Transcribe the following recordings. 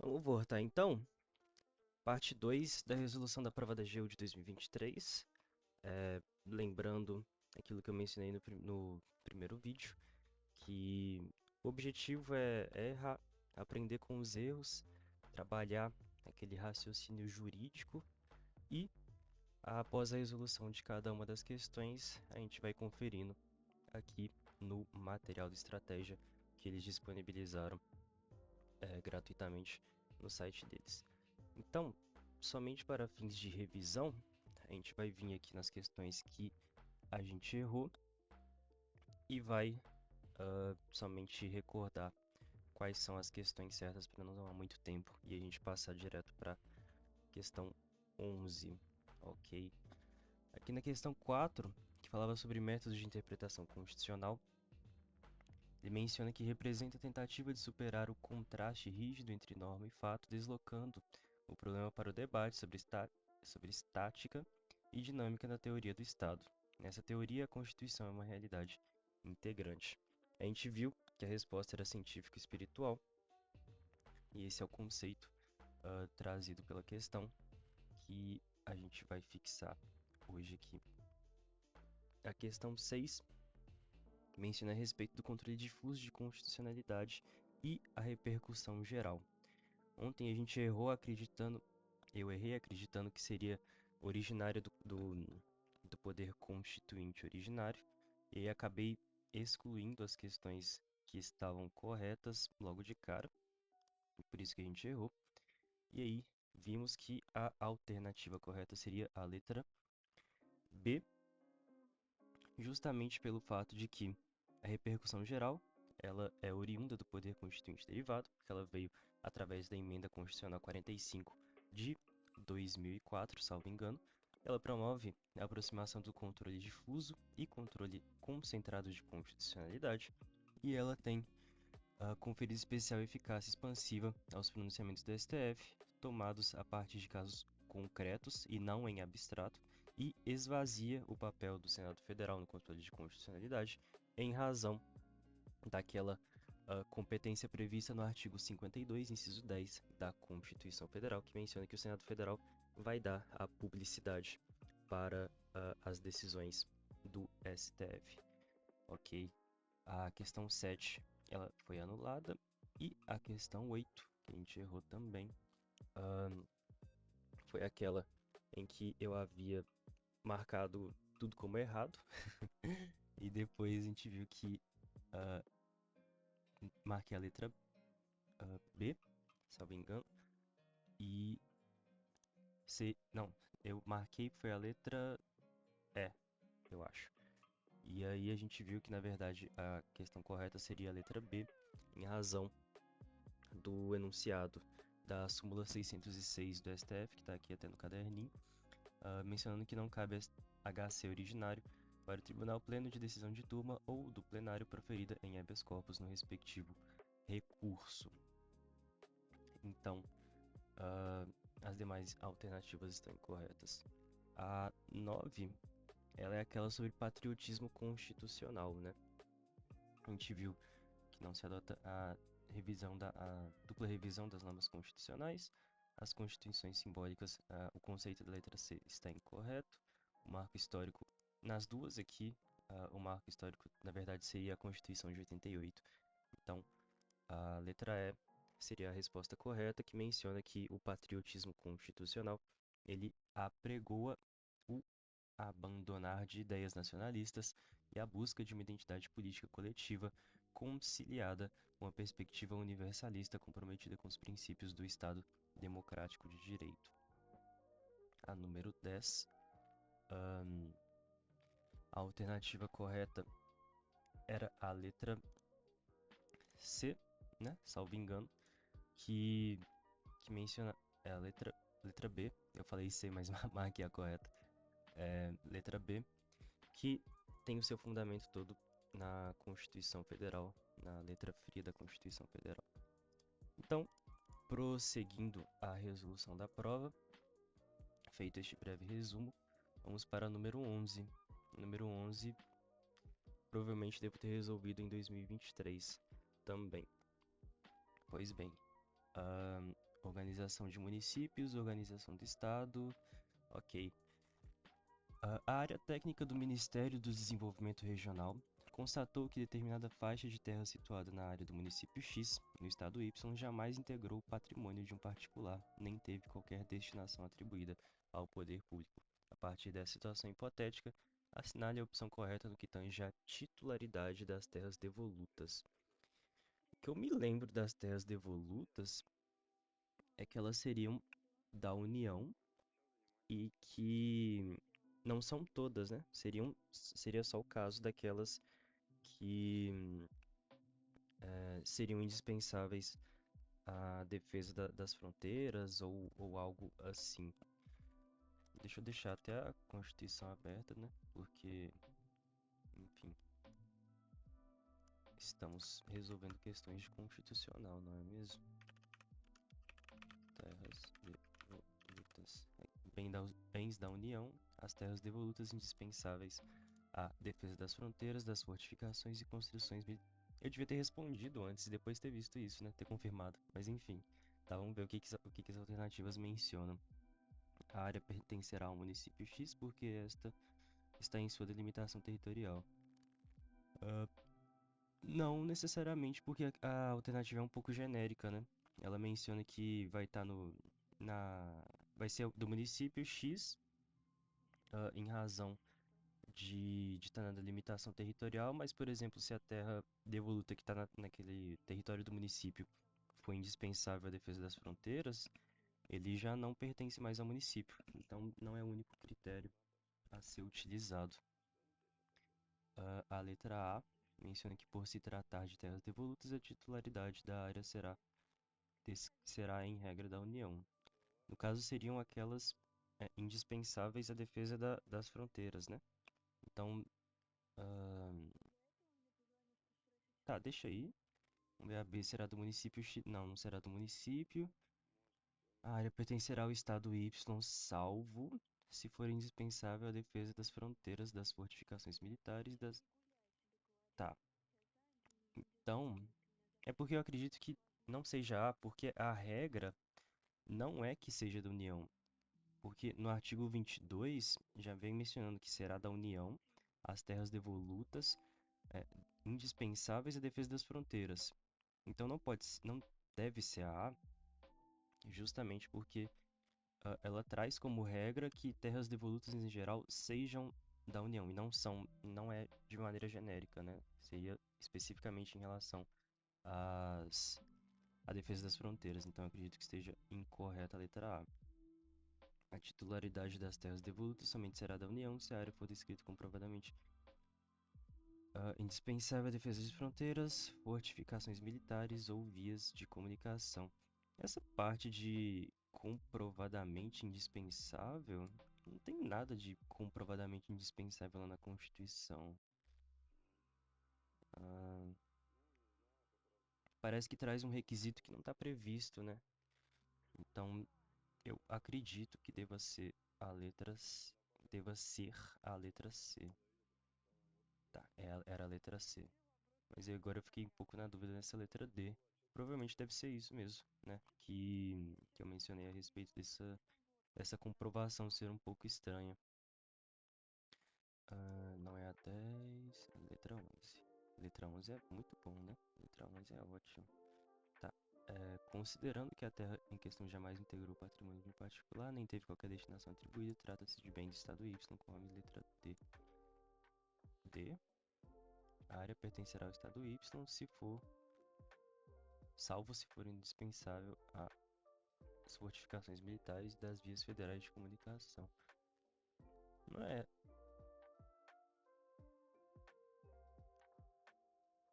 Vamos voltar então. Parte 2 da resolução da prova da AGU de 2023. Lembrando aquilo que eu mencionei no primeiro vídeo, que o objetivo é errar, aprender com os erros, trabalhar aquele raciocínio jurídico e, após a resolução de cada uma das questões, a gente vai conferindo aqui no material de estratégia que eles disponibilizaram gratuitamente no site deles. Então, somente para fins de revisão, a gente vai vir aqui nas questões que a gente errou e vai somente recordar quais são as questões certas para não tomar muito tempo e a gente passar direto para questão 11, ok? Aqui na questão 4, que falava sobre métodos de interpretação constitucional, ele menciona que representa a tentativa de superar o contraste rígido entre norma e fato, deslocando o problema para o debate sobre estática e dinâmica da teoria do Estado. Nessa teoria, a Constituição é uma realidade integrante. A gente viu que a resposta era científico-espiritual, e esse é o conceito trazido pela questão que a gente vai fixar hoje aqui. A questão 6 menciona a respeito do controle difuso de constitucionalidade e a repercussão geral. Ontem a gente eu errei acreditando que seria originário do poder constituinte originário, e aí acabei excluindo as questões que estavam corretas logo de cara, e por isso que a gente errou. E aí vimos que a alternativa correta seria a letra B, justamente pelo fato de que a repercussão geral ela é oriunda do poder constituinte derivado, porque ela veio através da emenda constitucional 45 de 2004, salvo engano. Ela promove a aproximação do controle difuso e controle concentrado de constitucionalidade, e ela tem conferido especial eficácia expansiva aos pronunciamentos do STF, tomados a partir de casos concretos e não em abstrato, e esvazia o papel do Senado Federal no controle de constitucionalidade em razão daquela competência prevista no artigo 52, inciso 10 da Constituição Federal, que menciona que o Senado Federal vai dar a publicidade para as decisões do STF. Ok? A questão 7 ela foi anulada e a questão 8, que a gente errou também, foi aquela em que eu havia marcado tudo como errado e depois a gente viu que uh, marquei a letra B, salvo engano, e C, não, eu marquei foi a letra E, eu acho. E aí a gente viu que na verdade a questão correta seria a letra B, em razão do enunciado da súmula 606 do STF, que está aqui até no caderninho, mencionando que não cabe HC originário para o Tribunal Pleno de decisão de turma ou do plenário proferida em habeas corpus no respectivo recurso. Então, as demais alternativas estão incorretas. A 9, ela é aquela sobre patriotismo constitucional, né? A gente viu que não se adota a dupla revisão das normas constitucionais, as constituições simbólicas, o conceito da letra C está incorreto, o marco histórico, nas duas aqui, o marco histórico, na verdade, seria a Constituição de 88. Então, a letra E seria a resposta correta, que menciona que o patriotismo constitucional, ele apregoa o abandonar de ideias nacionalistas e a busca de uma identidade política coletiva conciliada com uma perspectiva universalista comprometida com os princípios do Estado democrático de direito. A número 10, a alternativa correta era a letra C, né? Salvo engano, que menciona a letra B. Eu falei C, mas marquei a correta. Letra B, que tem o seu fundamento todo na Constituição Federal, na letra fria da Constituição Federal. Então, prosseguindo a resolução da prova, feito este breve resumo, vamos para o número 11. O número 11 provavelmente devo ter resolvido em 2023 também. Pois bem, Organização de municípios, organização do estado, ok. A área técnica do Ministério do Desenvolvimento Regional constatou que determinada faixa de terra situada na área do município X, no estado Y, jamais integrou o patrimônio de um particular, nem teve qualquer destinação atribuída ao poder público. A partir dessa situação hipotética, assinale a opção correta no que tange à titularidade das terras devolutas. O que eu me lembro das terras devolutas é que elas seriam da União e que não são todas, né? Seria só o caso daquelas que seriam indispensáveis à defesa das fronteiras ou algo assim. Deixa eu deixar até a Constituição aberta, né? Porque, enfim, estamos resolvendo questões de constitucional, não é mesmo? Terras devolutas. Bens da União, as terras devolutas indispensáveis à defesa das fronteiras, das fortificações e construções militares. Eu devia ter respondido antes e depois ter visto isso, né? Ter confirmado. Mas enfim, tá, vamos ver o que as alternativas mencionam. A área pertencerá ao município X porque esta está em sua delimitação territorial. Não necessariamente porque a alternativa é um pouco genérica, né? Ela menciona que vai estar na, vai ser do município X, em razão de estar na delimitação territorial, mas, por exemplo, se a terra devoluta que está naquele território do município for indispensável à defesa das fronteiras, ele já não pertence mais ao município. Então, não é o único critério a ser utilizado. A letra A menciona que, por se tratar de terras devolutas, a titularidade da área será em regra da União. No caso, seriam aquelas indispensáveis à defesa das fronteiras, né? Então, ahn, tá, deixa aí. Vamos ver, a B será do município X. Não, não será do município. A área pertencerá ao estado Y, salvo se for indispensável à defesa das fronteiras, das fortificações militares, das. Tá. Então, é porque eu acredito que não seja A, porque a regra não é que seja da União. Porque no artigo 22 já vem mencionando que será da União as terras devolutas, é, indispensáveis à defesa das fronteiras. Então não deve ser a A, justamente porque ela traz como regra que terras devolutas em geral sejam da União e não é de maneira genérica, né? Seria especificamente em relação à defesa das fronteiras. Então eu acredito que esteja incorreta a letra A. A titularidade das terras devolutas somente será da União se a área for descrita comprovadamente indispensável à defesa de fronteiras, fortificações militares ou vias de comunicação. Essa parte de comprovadamente indispensável, não tem nada de comprovadamente indispensável lá na Constituição. Ah, parece que traz um requisito que não está previsto, né? Então, eu acredito que deva ser a letra C. Tá, era a letra C. Mas agora eu fiquei um pouco na dúvida nessa letra D. Provavelmente deve ser isso mesmo, né? Que eu mencionei a respeito dessa comprovação ser um pouco estranha. Não é a 10, letra 11. Letra 11 é muito bom, né? Letra 11 é ótimo. Tá. Considerando que a terra em questão jamais integrou o patrimônio de um particular, nem teve qualquer destinação atribuída, trata-se de bem de estado Y, conforme letra D. D. A área pertencerá ao estado Y salvo se for indispensável às fortificações militares das vias federais de comunicação. Não é.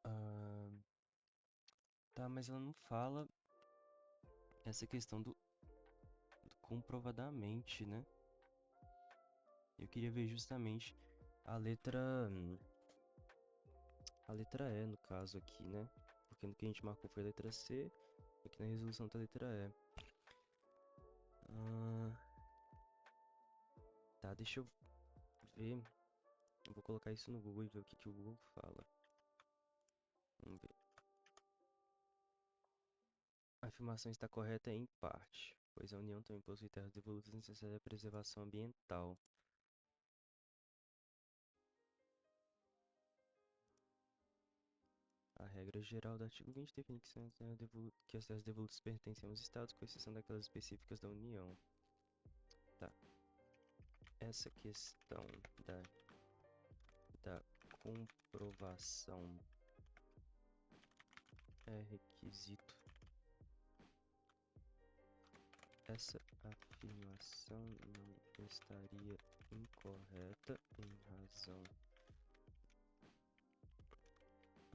ah, tá, mas ela não fala essa questão do comprovadamente, né? Eu queria ver justamente a letra. A letra E, no caso aqui, né? Porque no que a gente marcou foi a letra C, aqui na resolução tá a letra E. Ah, tá, deixa eu ver. Eu vou colocar isso no Google e ver o que o Google fala. Vamos ver. A afirmação está correta em parte, pois a União também possui terras devolutas necessárias à preservação ambiental. A regra geral do artigo 20 define que as terras devolutas pertencem aos estados, com exceção daquelas específicas da União. Tá. Essa questão da comprovação é requisito. Essa afirmação não estaria incorreta em razão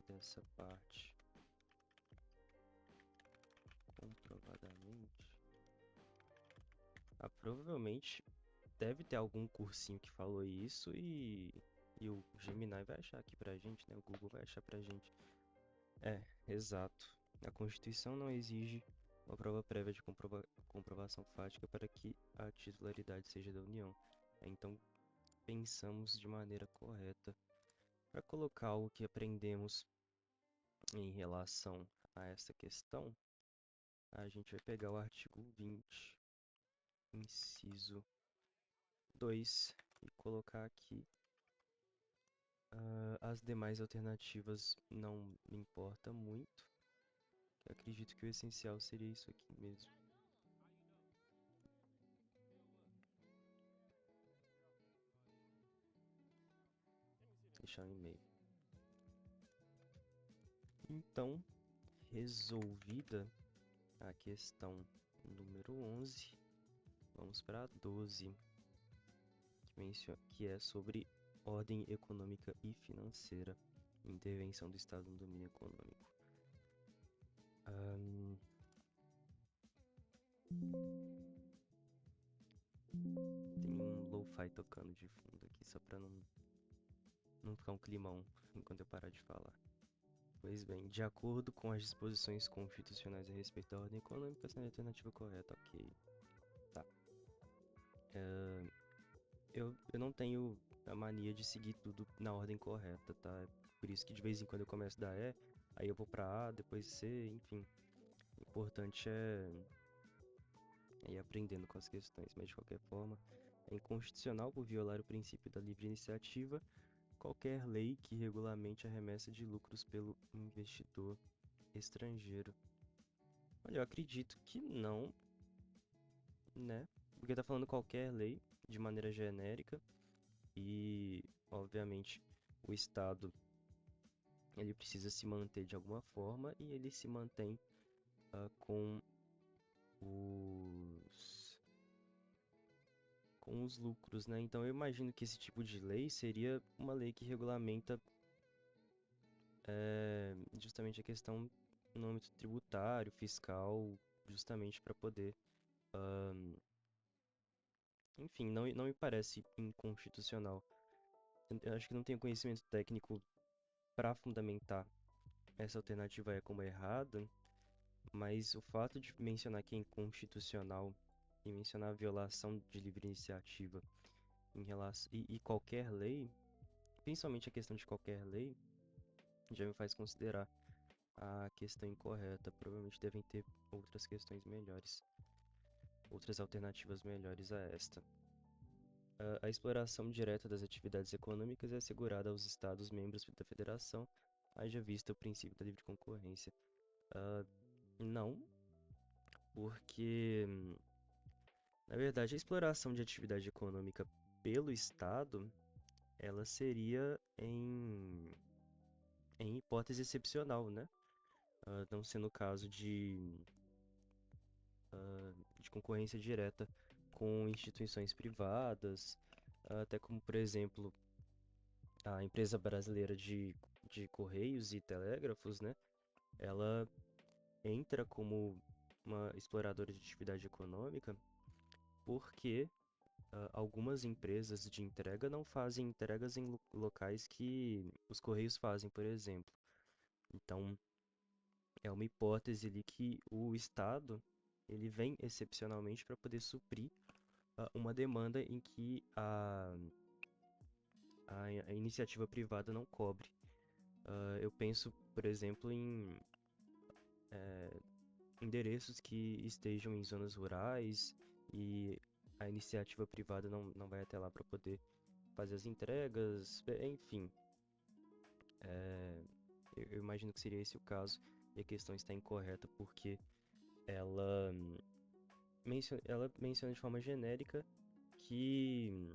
dessa parte comprovadamente. Provavelmente deve ter algum cursinho que falou isso e o Gemini vai achar aqui pra gente, né? O Google vai achar pra gente. É, exato. A Constituição não exige uma prova prévia de comprovação fática para que a titularidade seja da União. Então, pensamos de maneira correta. Para colocar algo que aprendemos em relação a essa questão, a gente vai pegar o artigo 20, inciso 2, e colocar aqui. As demais alternativas não me importa muito. Eu acredito que o essencial seria isso aqui mesmo. Deixar um e-mail. Então, resolvida a questão número 11, vamos para a 12, que é sobre ordem econômica e financeira, intervenção do Estado no domínio econômico. Tem um lo-fi tocando de fundo aqui, só para não ficar um climão enquanto eu parar de falar. Pois bem, de acordo com as disposições constitucionais a respeito da ordem econômica, essa é a alternativa correta, ok. Tá. Eu não tenho a mania de seguir tudo na ordem correta, tá? Por isso que de vez em quando eu começo da E, aí eu vou pra A, depois C, enfim. O importante é ir aprendendo com as questões, mas de qualquer forma, é inconstitucional por violar o princípio da livre iniciativa qualquer lei que regulamente a remessa de lucros pelo investidor estrangeiro. Olha, eu acredito que não, né? Porque tá falando qualquer lei de maneira genérica e, obviamente, o Estado ele precisa se manter de alguma forma e ele se mantém com os lucros, né? Então eu imagino que esse tipo de lei seria uma lei que regulamenta justamente a questão no âmbito tributário, fiscal, justamente para poder, enfim, não me parece inconstitucional. Eu acho que não tenho conhecimento técnico para fundamentar essa alternativa é como errada, mas o fato de mencionar que é inconstitucional e mencionar a violação de livre iniciativa em relação e qualquer lei, principalmente a questão de qualquer lei, já me faz considerar a questão incorreta. Provavelmente devem ter outras questões melhores, outras alternativas melhores a esta. A exploração direta das atividades econômicas é assegurada aos Estados-membros da Federação, haja vista o princípio da livre concorrência. Não, porque, na verdade, a exploração de atividade econômica pelo Estado, ela seria em hipótese excepcional, né? Não sendo o caso de concorrência direta com instituições privadas, até como, por exemplo, a empresa brasileira de Correios e Telégrafos, né? Ela entra como uma exploradora de atividade econômica porque algumas empresas de entrega não fazem entregas em locais que os Correios fazem, por exemplo. Então, é uma hipótese ali que o Estado ele vem excepcionalmente para poder suprir uma demanda em que a iniciativa privada não cobre. Eu penso, por exemplo, em endereços que estejam em zonas rurais e a iniciativa privada não vai até lá para poder fazer as entregas, enfim. Eu imagino que seria esse o caso, e a questão está incorreta porque ela ela menciona de forma genérica que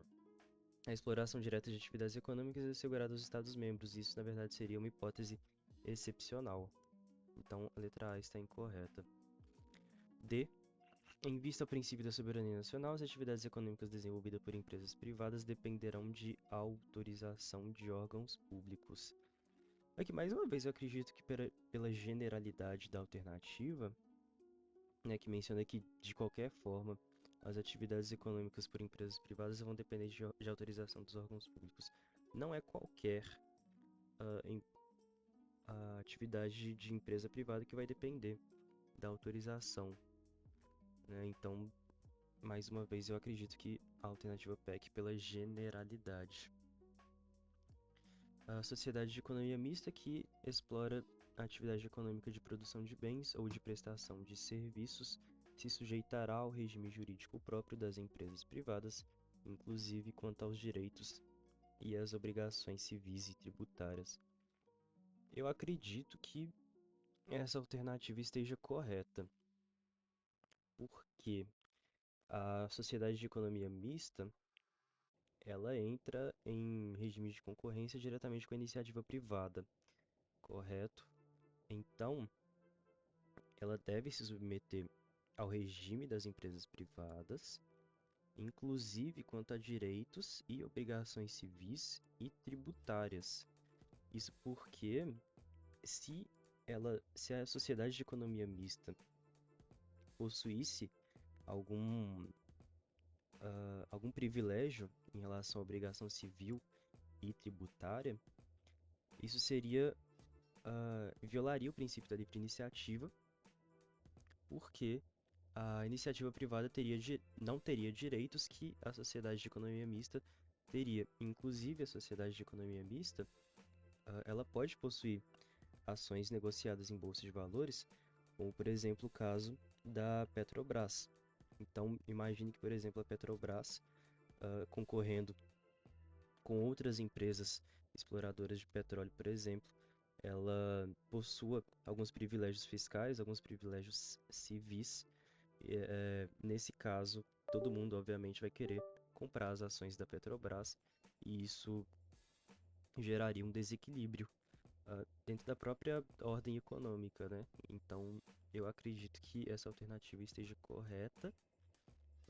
a exploração direta de atividades econômicas é assegurada aos Estados-membros. Isso, na verdade, seria uma hipótese excepcional. Então, a letra A está incorreta. D. Em vista ao princípio da soberania nacional, as atividades econômicas desenvolvidas por empresas privadas dependerão de autorização de órgãos públicos. Aqui, mais uma vez, eu acredito que pela generalidade da alternativa, né, que menciona que, de qualquer forma, as atividades econômicas por empresas privadas vão depender de autorização dos órgãos públicos. Não é qualquer a atividade de empresa privada que vai depender da autorização, né? Então, mais uma vez, eu acredito que a alternativa PEC pela generalidade. A sociedade de economia mista que explora a atividade econômica de produção de bens ou de prestação de serviços se sujeitará ao regime jurídico próprio das empresas privadas, inclusive quanto aos direitos e às obrigações civis e tributárias. Eu acredito que essa alternativa esteja correta, porque a sociedade de economia mista, ela entra em regime de concorrência diretamente com a iniciativa privada, correto? Então, ela deve se submeter ao regime das empresas privadas, inclusive quanto a direitos e obrigações civis e tributárias. Isso porque se se a sociedade de economia mista possuísse algum algum privilégio em relação à obrigação civil e tributária, isso violaria o princípio da livre iniciativa, porque a iniciativa privada não teria direitos que a sociedade de economia mista teria. Inclusive, a sociedade de economia mista, ela pode possuir ações negociadas em bolsa de valores, como, por exemplo, o caso da Petrobras. Então, imagine que, por exemplo, a Petrobras, concorrendo com outras empresas exploradoras de petróleo, por exemplo, ela possua alguns privilégios fiscais, alguns privilégios civis. Nesse caso, todo mundo, obviamente, vai querer comprar as ações da Petrobras e isso geraria um desequilíbrio dentro da própria ordem econômica, né? Então, eu acredito que essa alternativa esteja correta,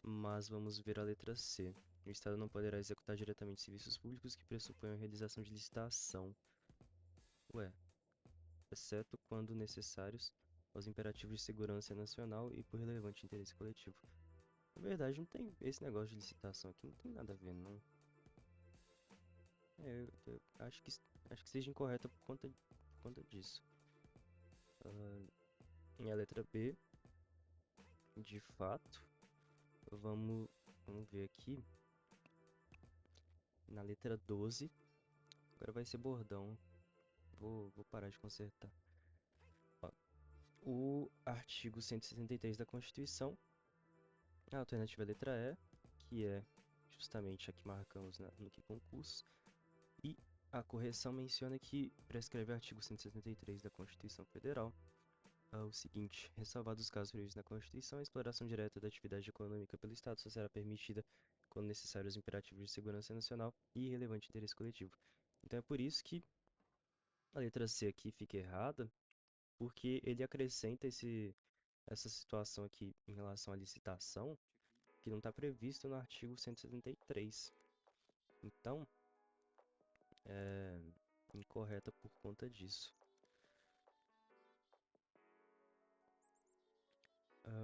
mas vamos ver a letra C. O Estado não poderá executar diretamente serviços públicos que pressuponham a realização de licitação. Ué, exceto quando necessários aos imperativos de segurança nacional e por relevante interesse coletivo. Na verdade, não tem esse negócio de licitação aqui, não tem nada a ver, não. Eu acho que seja incorreta por conta disso. Em a letra B, de fato, vamos ver aqui. Na letra 12, agora vai ser bordão. Vou parar de consertar. Ó, o artigo 163 da Constituição, a alternativa é a letra E, que é justamente a que marcamos no que concurso, e a correção menciona que prescreve o artigo 163 da Constituição Federal o seguinte: ressalvados os casos previstos na Constituição, a exploração direta da atividade econômica pelo Estado só será permitida quando necessários os imperativos de segurança nacional e relevante interesse coletivo. Então é por isso que a letra C aqui fica errada, porque ele acrescenta essa situação aqui em relação à licitação, que não está previsto no artigo 173. Então, é incorreta por conta disso.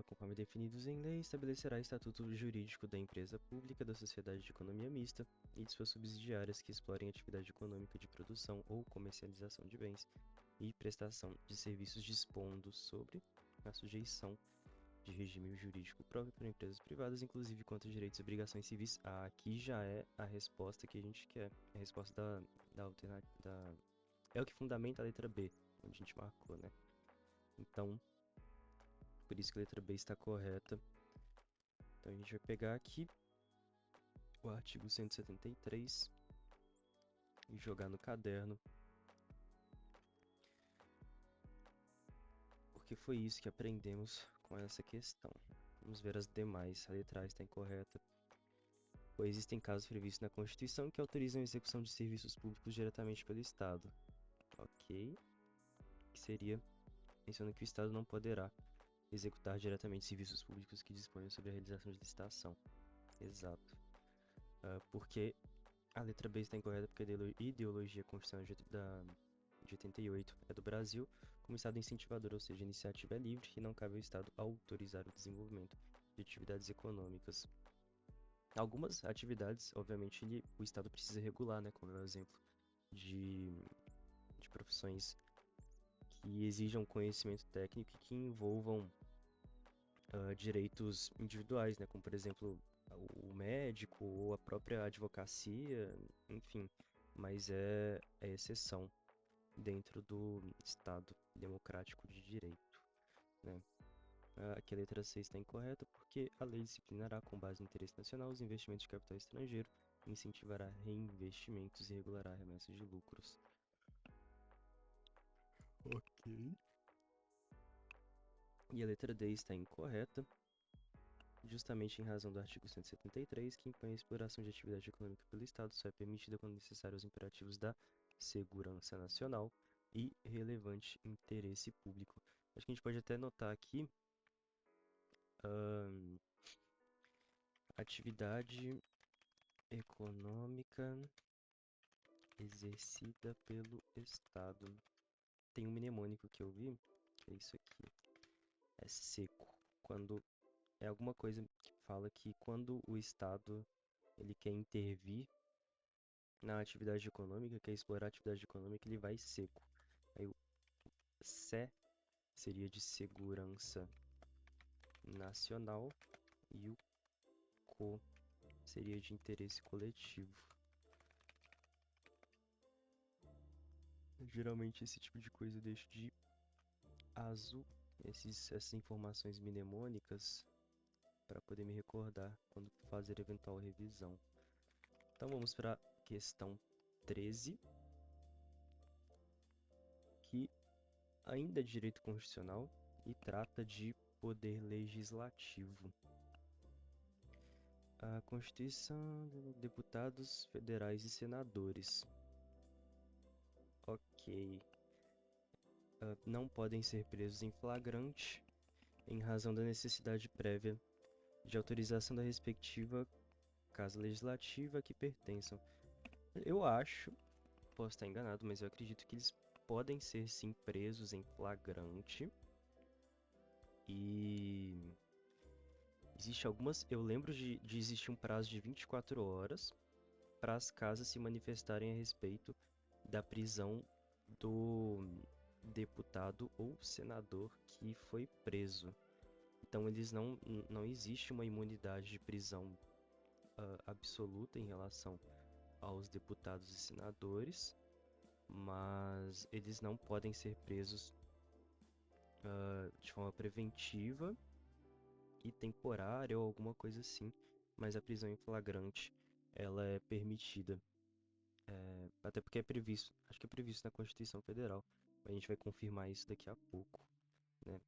Conforme definidos em lei, estabelecerá estatuto jurídico da empresa pública, da sociedade de economia mista e de suas subsidiárias que explorem atividade econômica de produção ou comercialização de bens e prestação de serviços dispondo sobre a sujeição de regime jurídico próprio para empresas privadas, inclusive quanto a direitos e obrigações civis. Aqui já é a resposta que a gente quer, a resposta da alternativa. É o que fundamenta a letra B, onde a gente marcou, né? Então, por isso que a letra B está correta. Então a gente vai pegar aqui o artigo 173 e jogar no caderno, porque foi isso que aprendemos com essa questão. Vamos ver as demais. A letra A está incorreta, pois existem casos previstos na Constituição que autorizam a execução de serviços públicos diretamente pelo Estado. Ok. Que seria, mencionando que o Estado não poderá executar diretamente serviços públicos que disponham sobre a realização de licitação. Exato. Porque a letra B está incorreta porque a ideologia constitucional de 88 é do Brasil como Estado incentivador, ou seja, a iniciativa é livre e não cabe ao Estado autorizar o desenvolvimento de atividades econômicas. Algumas atividades, obviamente, o Estado precisa regular, né, como é o exemplo de profissões que exijam conhecimento técnico e que envolvam direitos individuais, né, como por exemplo o médico ou a própria advocacia, enfim, mas é exceção dentro do Estado democrático de direito, né? Aqui a letra C está incorreta porque a lei disciplinará, com base no interesse nacional, os investimentos de capital estrangeiro, incentivará reinvestimentos e regulará remessas de lucros. Ok. E a letra D está incorreta, justamente em razão do artigo 173, que impõe a exploração de atividade econômica pelo Estado só é permitida quando necessário aos imperativos da segurança nacional e relevante interesse público. Acho que a gente pode até notar aqui atividade econômica exercida pelo Estado. Tem um mnemônico que eu vi, que é isso aqui. É seco. Quando é alguma coisa que fala que quando o Estado ele quer intervir na atividade econômica, quer explorar a atividade econômica, ele vai seco. Aí o SE seria de segurança nacional e o CO seria de interesse coletivo. Geralmente esse tipo de coisa eu deixo de azul, essas informações mnemônicas, para poder me recordar quando fazer eventual revisão. Então vamos para a questão 13, que ainda é de direito constitucional e trata de poder legislativo. A Constituição, deputados federais e senadores. Ok. Não podem ser presos em flagrante em razão da necessidade prévia de autorização da respectiva casa legislativa a que pertençam. Eu acho, posso estar enganado, mas eu acredito que eles podem ser sim presos em flagrante. E existe algumas. Eu lembro de existir um prazo de 24 horas para as casas se manifestarem a respeito da prisão do deputado ou senador que foi preso. Então eles não existe uma imunidade de prisão absoluta em relação aos deputados e senadores, mas eles não podem ser presos de forma preventiva e temporária ou alguma coisa assim, mas a prisão em flagrante ela é permitida, até porque é previsto, acho que é previsto na Constituição Federal, a gente vai confirmar isso daqui a pouco, né?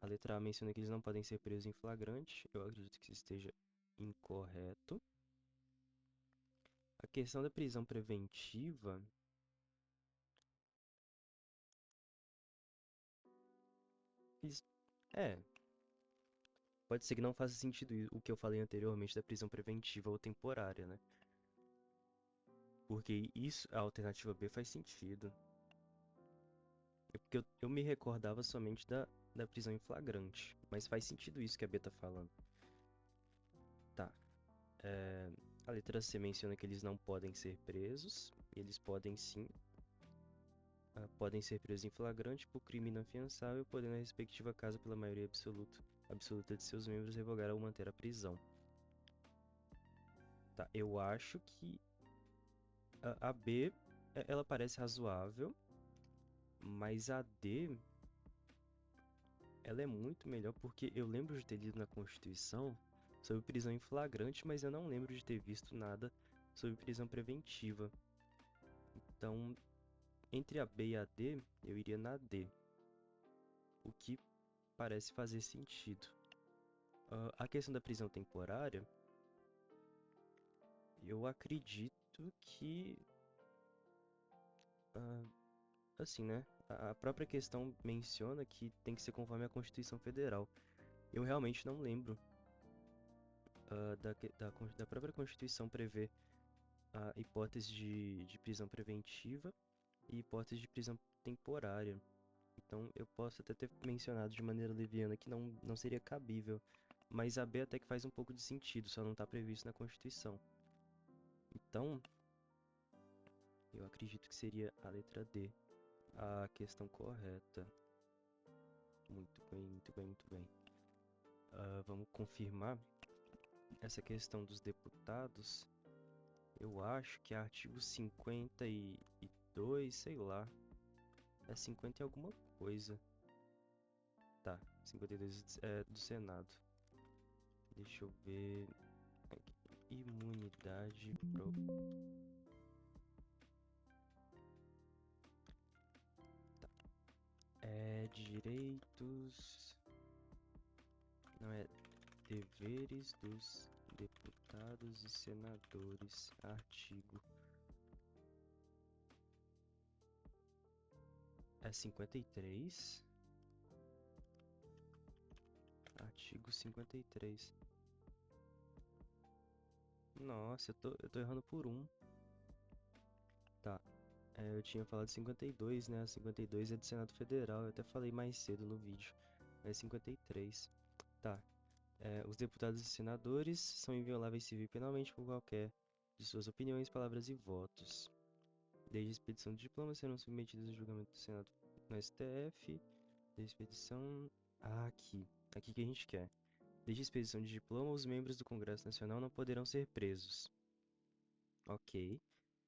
A letra A menciona que eles não podem ser presos em flagrante, eu acredito que isso esteja incorreto. A questão da prisão preventiva, eles, pode ser que não faça sentido o que eu falei anteriormente da prisão preventiva ou temporária, né? Porque isso, a alternativa B faz sentido. Porque eu me recordava somente da prisão em flagrante. Mas faz sentido isso que a B tá falando. Tá. A letra C menciona que eles não podem ser presos. Eles podem sim. Podem ser presos em flagrante por crime inafiançável, podendo a respectiva casa, pela maioria absoluta de seus membros, revogar ou manter a prisão. Tá. Eu acho que a B, ela parece razoável. Mas a D, ela é muito melhor porque eu lembro de ter lido na Constituição sobre prisão em flagrante, mas eu não lembro de ter visto nada sobre prisão preventiva. Então, entre a B e a D, eu iria na D, o que parece fazer sentido. A questão da prisão temporária, eu acredito que, assim, né? A própria questão menciona que tem que ser conforme a Constituição Federal. Eu realmente não lembro da própria Constituição prever a hipótese de prisão preventiva e hipótese de prisão temporária. Então, eu posso até ter mencionado de maneira leviana que não seria cabível, mas a B até que faz um pouco de sentido, só não está previsto na Constituição. Então, eu acredito que seria a letra D, a questão correta. Muito bem, muito bem, muito bem. Vamos confirmar essa questão dos deputados. Eu acho que é artigo 52, sei lá. É 50 e alguma coisa. Tá, 52 é do Senado. Deixa eu ver. Aqui. Imunidade pro... Tá. Direitos... Não, é deveres dos deputados e senadores. Artigo... É 53? Artigo 53. Nossa, eu tô errando por um. Tá. Eu tinha falado 52, né? 52 é do Senado Federal. Eu até falei mais cedo no vídeo. É 53. Tá. Os deputados e senadores são invioláveis civil e penalmente por qualquer de suas opiniões, palavras e votos. Desde a expedição de diplomas serão submetidos ao julgamento do Senado no STF. Desde a expedição... aqui. Aqui que a gente quer. Desde a expedição de diploma, os membros do Congresso Nacional não poderão ser presos. Ok.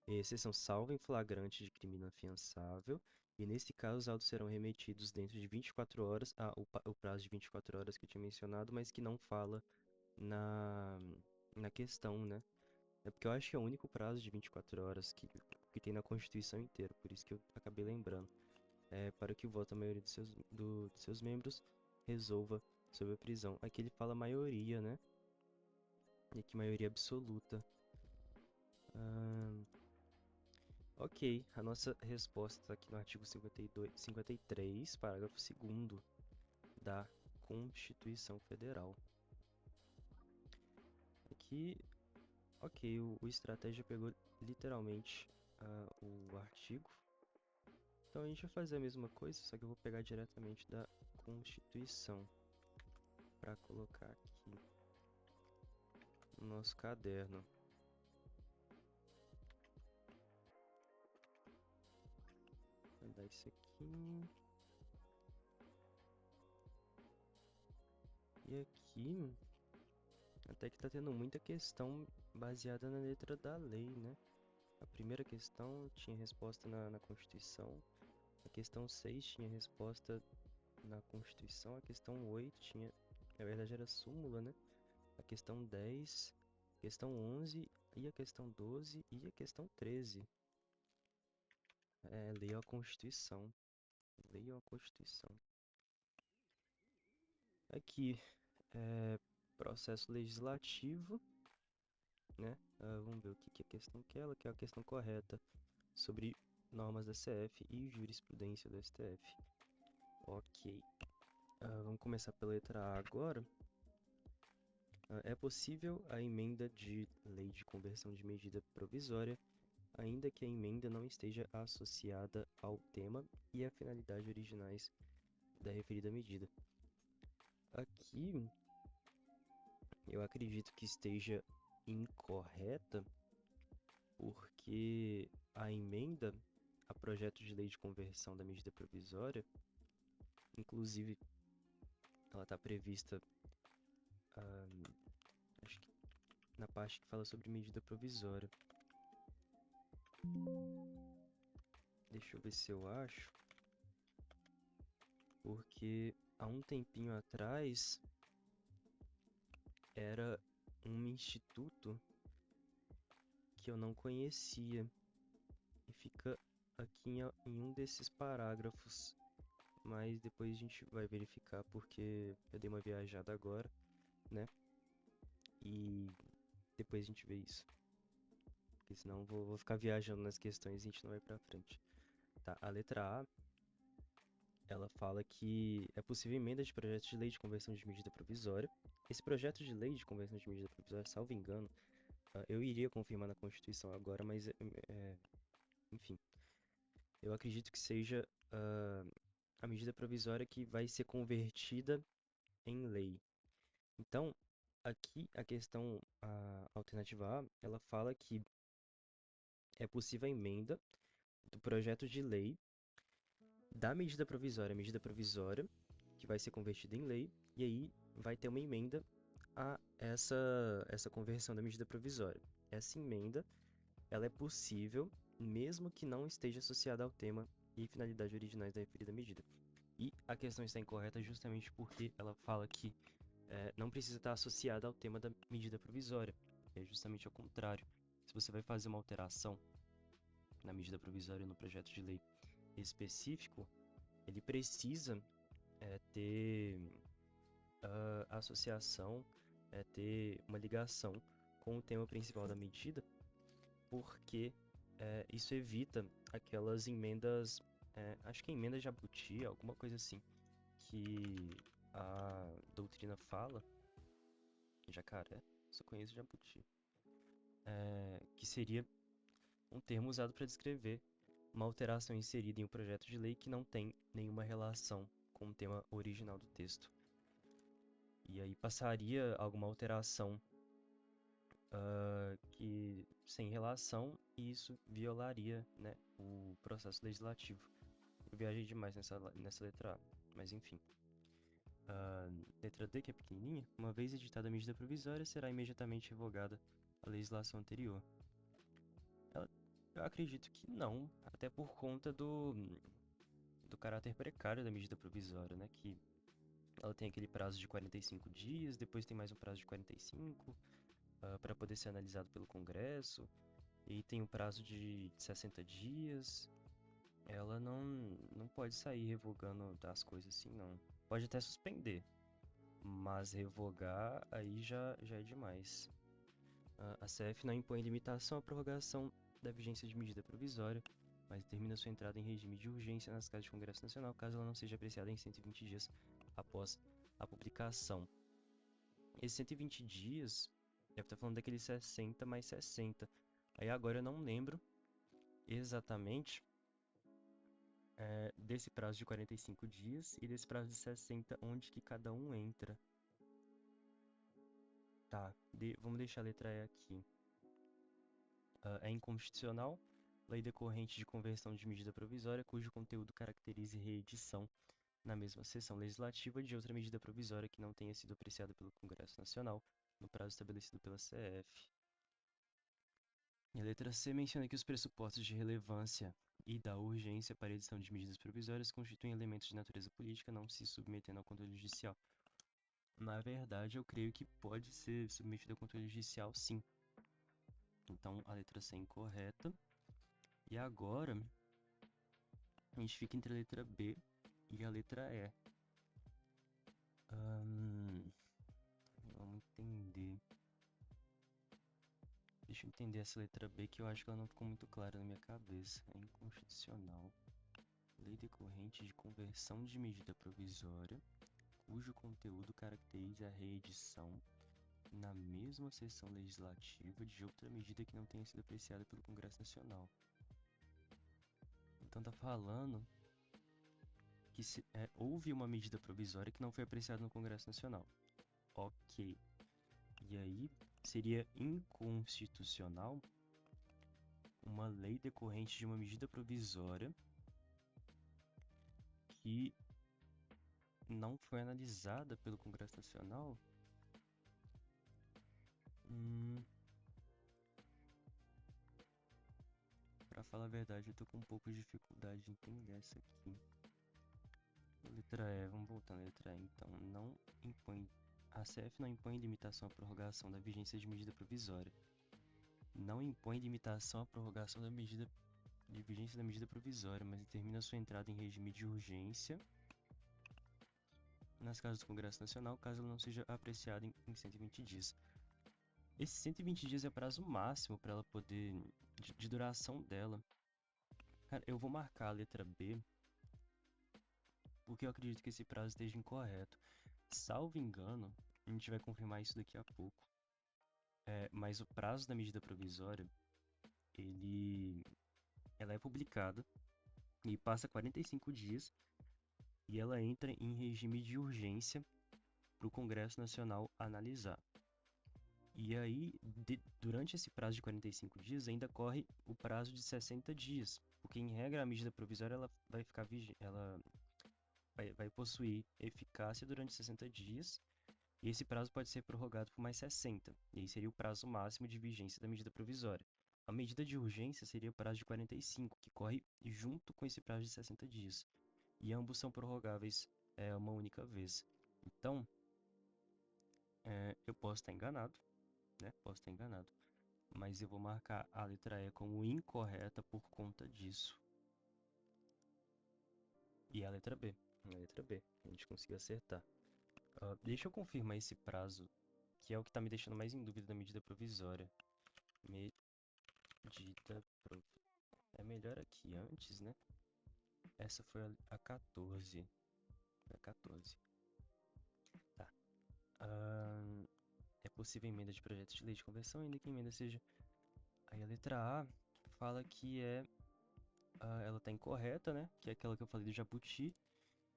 Exceção salva em flagrante de crime inafiançável. E nesse caso, os autos serão remetidos dentro de 24 horas. O prazo de 24 horas que eu tinha mencionado, mas que não fala na, na questão, né? É porque eu acho que é o único prazo de 24 horas que tem na Constituição inteira. Por isso que eu acabei lembrando. Para que o voto da maioria de seus membros resolva sobre a prisão. Aqui ele fala maioria, né? E aqui maioria absoluta. Ok, a nossa resposta está aqui no artigo 53, parágrafo 2º da Constituição Federal. Aqui, ok, o estratégia pegou literalmente o artigo. Então a gente vai fazer a mesma coisa, só que eu vou pegar diretamente da Constituição para colocar aqui no nosso caderno. Vou dar isso aqui. E aqui, até que tá tendo muita questão baseada na letra da lei, né? A primeira questão tinha resposta na Constituição. A questão 6 tinha resposta na Constituição. A questão 8 tinha... Na verdade era súmula, né? A questão 10, a questão 11 e a questão 12 e a questão 13. Leiam a Constituição. Leiam a Constituição. Aqui, processo legislativo, né? Vamos ver o que é a questão que é a questão correta sobre normas da CF e jurisprudência do STF. Ok. Vamos começar pela letra A agora. É possível a emenda de lei de conversão de medida provisória, ainda que a emenda não esteja associada ao tema e à finalidade originais da referida medida. Aqui, eu acredito que esteja incorreta, porque a emenda a projeto de lei de conversão da medida provisória, inclusive, ela está prevista, acho que na parte que fala sobre medida provisória. Deixa eu ver se eu acho. Porque há um tempinho atrás era um instituto que eu não conhecia e fica aqui em um desses parágrafos, mas depois a gente vai verificar porque eu dei uma viajada agora, né? E depois a gente vê isso, porque senão eu vou ficar viajando nas questões e a gente não vai pra frente. Tá, a letra A, ela fala que é possível emenda de projeto de lei de conversão de medida provisória. Esse projeto de lei de conversão de medida provisória, salvo engano, eu iria confirmar na Constituição agora, mas, enfim, eu acredito que seja a medida provisória que vai ser convertida em lei. Então, aqui a questão, a alternativa A, ela fala que é possível a emenda do projeto de lei da medida provisória que vai ser convertida em lei, e aí vai ter uma emenda a essa conversão da medida provisória. Essa emenda, ela é possível mesmo que não esteja associada ao tema e finalidade originais da referida medida. E a questão está incorreta justamente porque ela fala que não precisa estar associada ao tema da medida provisória. É justamente ao contrário. Se você vai fazer uma alteração na medida provisória no projeto de lei específico, ele precisa ter associação, ter uma ligação com o tema principal da medida, porque isso evita aquelas emendas, acho que é emenda Jabuti, alguma coisa assim, que a doutrina fala, jacaré, só conheço Jabuti, que seria um termo usado para descrever uma alteração inserida em um projeto de lei que não tem nenhuma relação com o tema original do texto. E aí passaria alguma alteração que sem relação e isso violaria, né, o processo legislativo. Eu viajei demais nessa letra A, mas enfim. Letra D, que é pequenininha, uma vez editada a medida provisória, será imediatamente revogada a legislação anterior. Eu acredito que não, até por conta do caráter precário da medida provisória, né? Que ela tem aquele prazo de 45 dias, depois tem mais um prazo de 45 para poder ser analisado pelo Congresso, e tem um prazo de 60 dias. Ela não pode sair revogando das coisas assim, não. Pode até suspender, mas revogar aí já é demais. A CF não impõe limitação à prorrogação da vigência de medida provisória, mas determina sua entrada em regime de urgência nas casas de Congresso Nacional, caso ela não seja apreciada em 120 dias após a publicação. Esses 120 dias, deve estar falando daqueles 60 mais 60. Aí agora eu não lembro exatamente desse prazo de 45 dias e desse prazo de 60, onde que cada um entra. Tá, vamos deixar a letra E aqui. É inconstitucional, lei decorrente de conversão de medida provisória cujo conteúdo caracterize reedição na mesma sessão legislativa de outra medida provisória que não tenha sido apreciada pelo Congresso Nacional no prazo estabelecido pela CF. E a letra C menciona que os pressupostos de relevância e da urgência para a edição de medidas provisórias constituem elementos de natureza política, não se submetendo ao controle judicial. Na verdade, eu creio que pode ser submetido ao controle judicial, sim. Então, a letra C é incorreta. E agora, a gente fica entre a letra B e a letra E. Vamos entender. Deixa eu entender essa letra B, que eu acho que ela não ficou muito clara na minha cabeça. É inconstitucional. Lei decorrente de conversão de medida provisória, cujo conteúdo caracteriza a reedição na mesma sessão legislativa de outra medida que não tenha sido apreciada pelo Congresso Nacional. Então tá falando que houve uma medida provisória que não foi apreciada no Congresso Nacional. Ok. E aí seria inconstitucional uma lei decorrente de uma medida provisória que não foi analisada pelo Congresso Nacional? Pra falar a verdade, eu tô com um pouco de dificuldade de entender essa aqui. letra E, vamos voltar na letra E, então, não impõe, a CF não impõe limitação à prorrogação da vigência de medida provisória. Não impõe limitação à prorrogação da medida de vigência da medida provisória, mas determina sua entrada em regime de urgência nas casas do Congresso Nacional, caso ela não seja apreciada em 120 dias. Esse 120 dias é o prazo máximo para ela poder, de duração dela. Cara, eu vou marcar a letra B, porque eu acredito que esse prazo esteja incorreto. Salvo engano, a gente vai confirmar isso daqui a pouco. Mas o prazo da medida provisória, ela é publicada e passa 45 dias e ela entra em regime de urgência para o Congresso Nacional analisar. E aí, durante esse prazo de 45 dias, ainda corre o prazo de 60 dias, porque em regra a medida provisória ela vai ficar ela vai possuir eficácia durante 60 dias, e esse prazo pode ser prorrogado por mais 60, e aí seria o prazo máximo de vigência da medida provisória. A medida de urgência seria o prazo de 45, que corre junto com esse prazo de 60 dias, e ambos são prorrogáveis uma única vez. Então, eu posso estar enganado, né? Posso estar enganado, mas eu vou marcar a letra E como incorreta por conta disso. E a letra B, a gente conseguiu acertar. Deixa eu confirmar esse prazo, que é o que está me deixando mais em dúvida da medida provisória. É melhor aqui antes, né? Essa foi a 14. Foi a 14. Tá. É possível emenda de projetos de lei de conversão, ainda que a emenda seja... Aí a letra A fala que ela está incorreta, né? Que é aquela que eu falei do jabuti.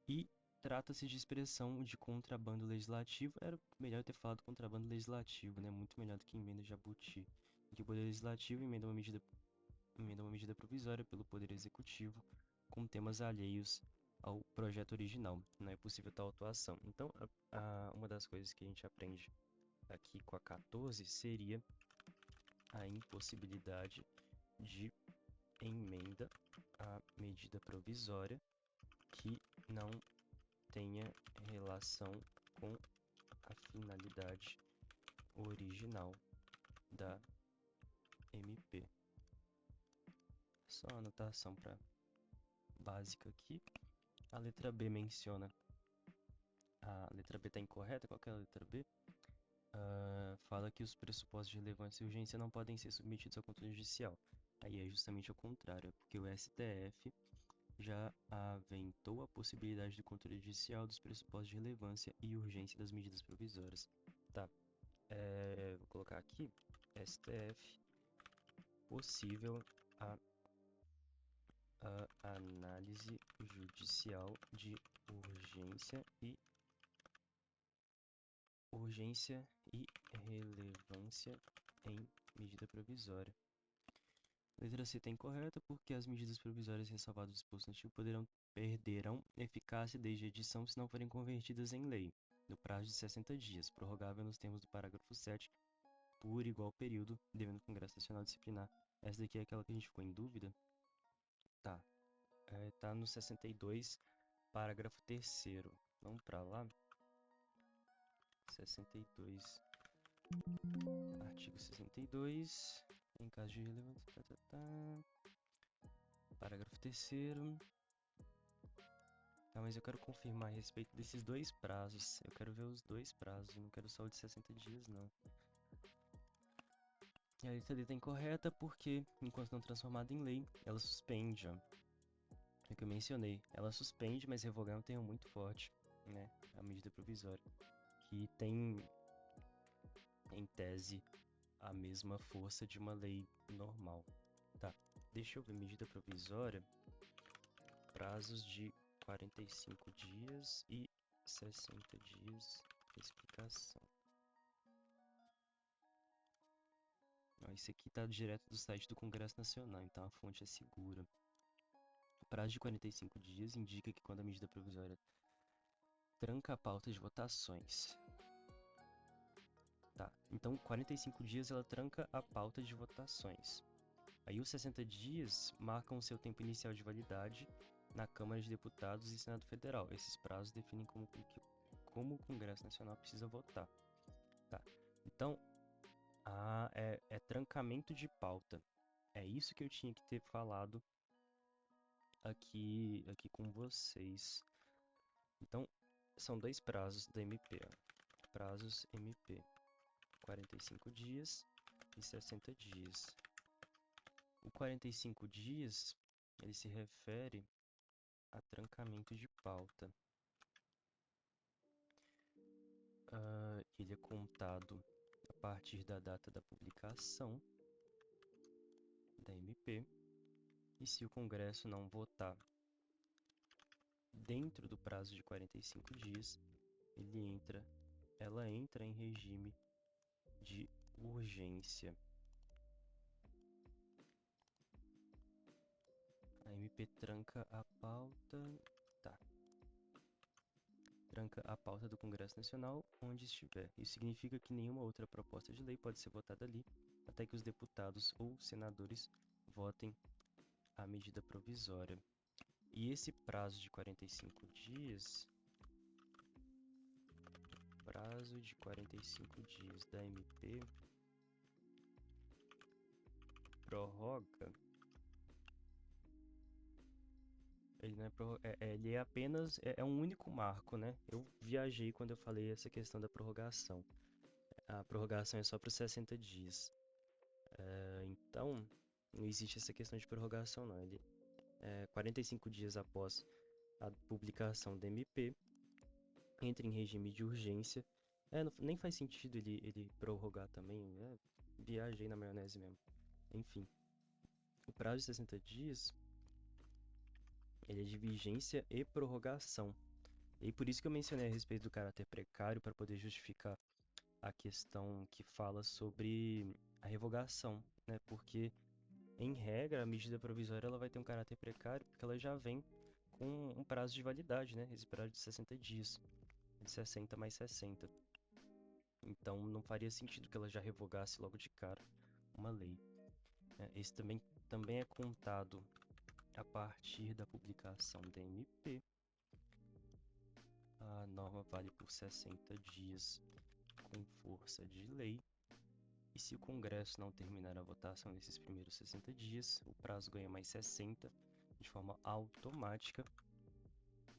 E trata-se de expressão de contrabando legislativo. Era melhor ter falado contrabando legislativo, né? Muito melhor do que emenda jabuti. Que o Poder Legislativo emenda uma medida provisória pelo Poder Executivo com temas alheios ao projeto original. Não é possível tal atuação. Então, uma das coisas que a gente aprende aqui com a 14 seria a impossibilidade de emenda à medida provisória que não tenha relação com a finalidade original da MP. Só uma anotação básica aqui. A letra B menciona... A letra B está incorreta. Qual que é a letra B? Fala que os pressupostos de relevância e urgência não podem ser submetidos ao controle judicial. Aí é justamente o contrário, porque o STF já aventou a possibilidade do controle judicial dos pressupostos de relevância e urgência das medidas provisórias. Tá, vou colocar aqui, STF, possível a análise judicial de urgência e relevância em medida provisória. Letra C está incorreta porque as medidas provisórias ressalvadas do disposto no artigo perderão eficácia desde a edição se não forem convertidas em lei, no prazo de 60 dias, prorrogável nos termos do parágrafo 7 por igual período, devendo o Congresso Nacional disciplinar. Essa daqui é aquela que a gente ficou em dúvida? Tá. Tá no 62, parágrafo 3º. Vamos para lá. 62. Artigo 62. Em caso de relevância... Parágrafo 3º. Tá, mas eu quero confirmar a respeito desses dois prazos. Eu quero ver os dois prazos, eu não quero só o de 60 dias, não. E a letra D está incorreta porque, enquanto não transformada em lei, ela suspende, ó. É o que eu mencionei. Ela suspende, mas revogar é um termo muito forte, né? A medida provisória. Que tem, em tese, a mesma força de uma lei normal. Tá, deixa eu ver. Medida provisória. Prazos de 45 dias e 60 dias. Explicação. Isso aqui está direto do site do Congresso Nacional, então a fonte é segura. O prazo de 45 dias indica que quando a medida provisória tranca a pauta de votações. Tá, então 45 dias ela tranca a pauta de votações. Aí os 60 dias marcam o seu tempo inicial de validade na Câmara de Deputados e Senado Federal. Esses prazos definem como o Congresso Nacional precisa votar. Tá. Então, é trancamento de pauta. É isso que eu tinha que ter falado aqui com vocês. Então, são dois prazos da MP. Ó. Prazos MP: 45 dias e 60 dias. O 45 dias, ele se refere a trancamento de pauta. Ele é contado a partir da data da publicação da MP, e se o Congresso não votar dentro do prazo de 45 dias, ela entra em regime de urgência. A MP tranca a pauta. Tá. Tranca a pauta do Congresso Nacional onde estiver. Isso significa que nenhuma outra proposta de lei pode ser votada ali até que os deputados ou senadores votem a medida provisória. E esse prazo de 45 dias, da MP, prorroga. Ele não ele é apenas um único marco, né? Eu viajei quando eu falei essa questão da prorrogação. A prorrogação é só para os 60 dias. Então, não existe essa questão de prorrogação, não. Ele 45 dias após a publicação da MP, entra em regime de urgência. Nem faz sentido ele prorrogar também. Viajei na maionese mesmo. Enfim, o prazo de 60 dias, ele é de vigência e prorrogação. E por isso que eu mencionei a respeito do caráter precário, para poder justificar a questão que fala sobre a revogação, né? Porque, em regra, a medida provisória ela vai ter um caráter precário, porque ela já vem com um prazo de validade, né? Esse prazo de 60 dias, de 60 mais 60. Então, não faria sentido que ela já revogasse logo de cara uma lei. Esse também é contado a partir da publicação da MP. A norma vale por 60 dias com força de lei. E se o Congresso não terminar a votação nesses primeiros 60 dias, o prazo ganha mais 60 de forma automática,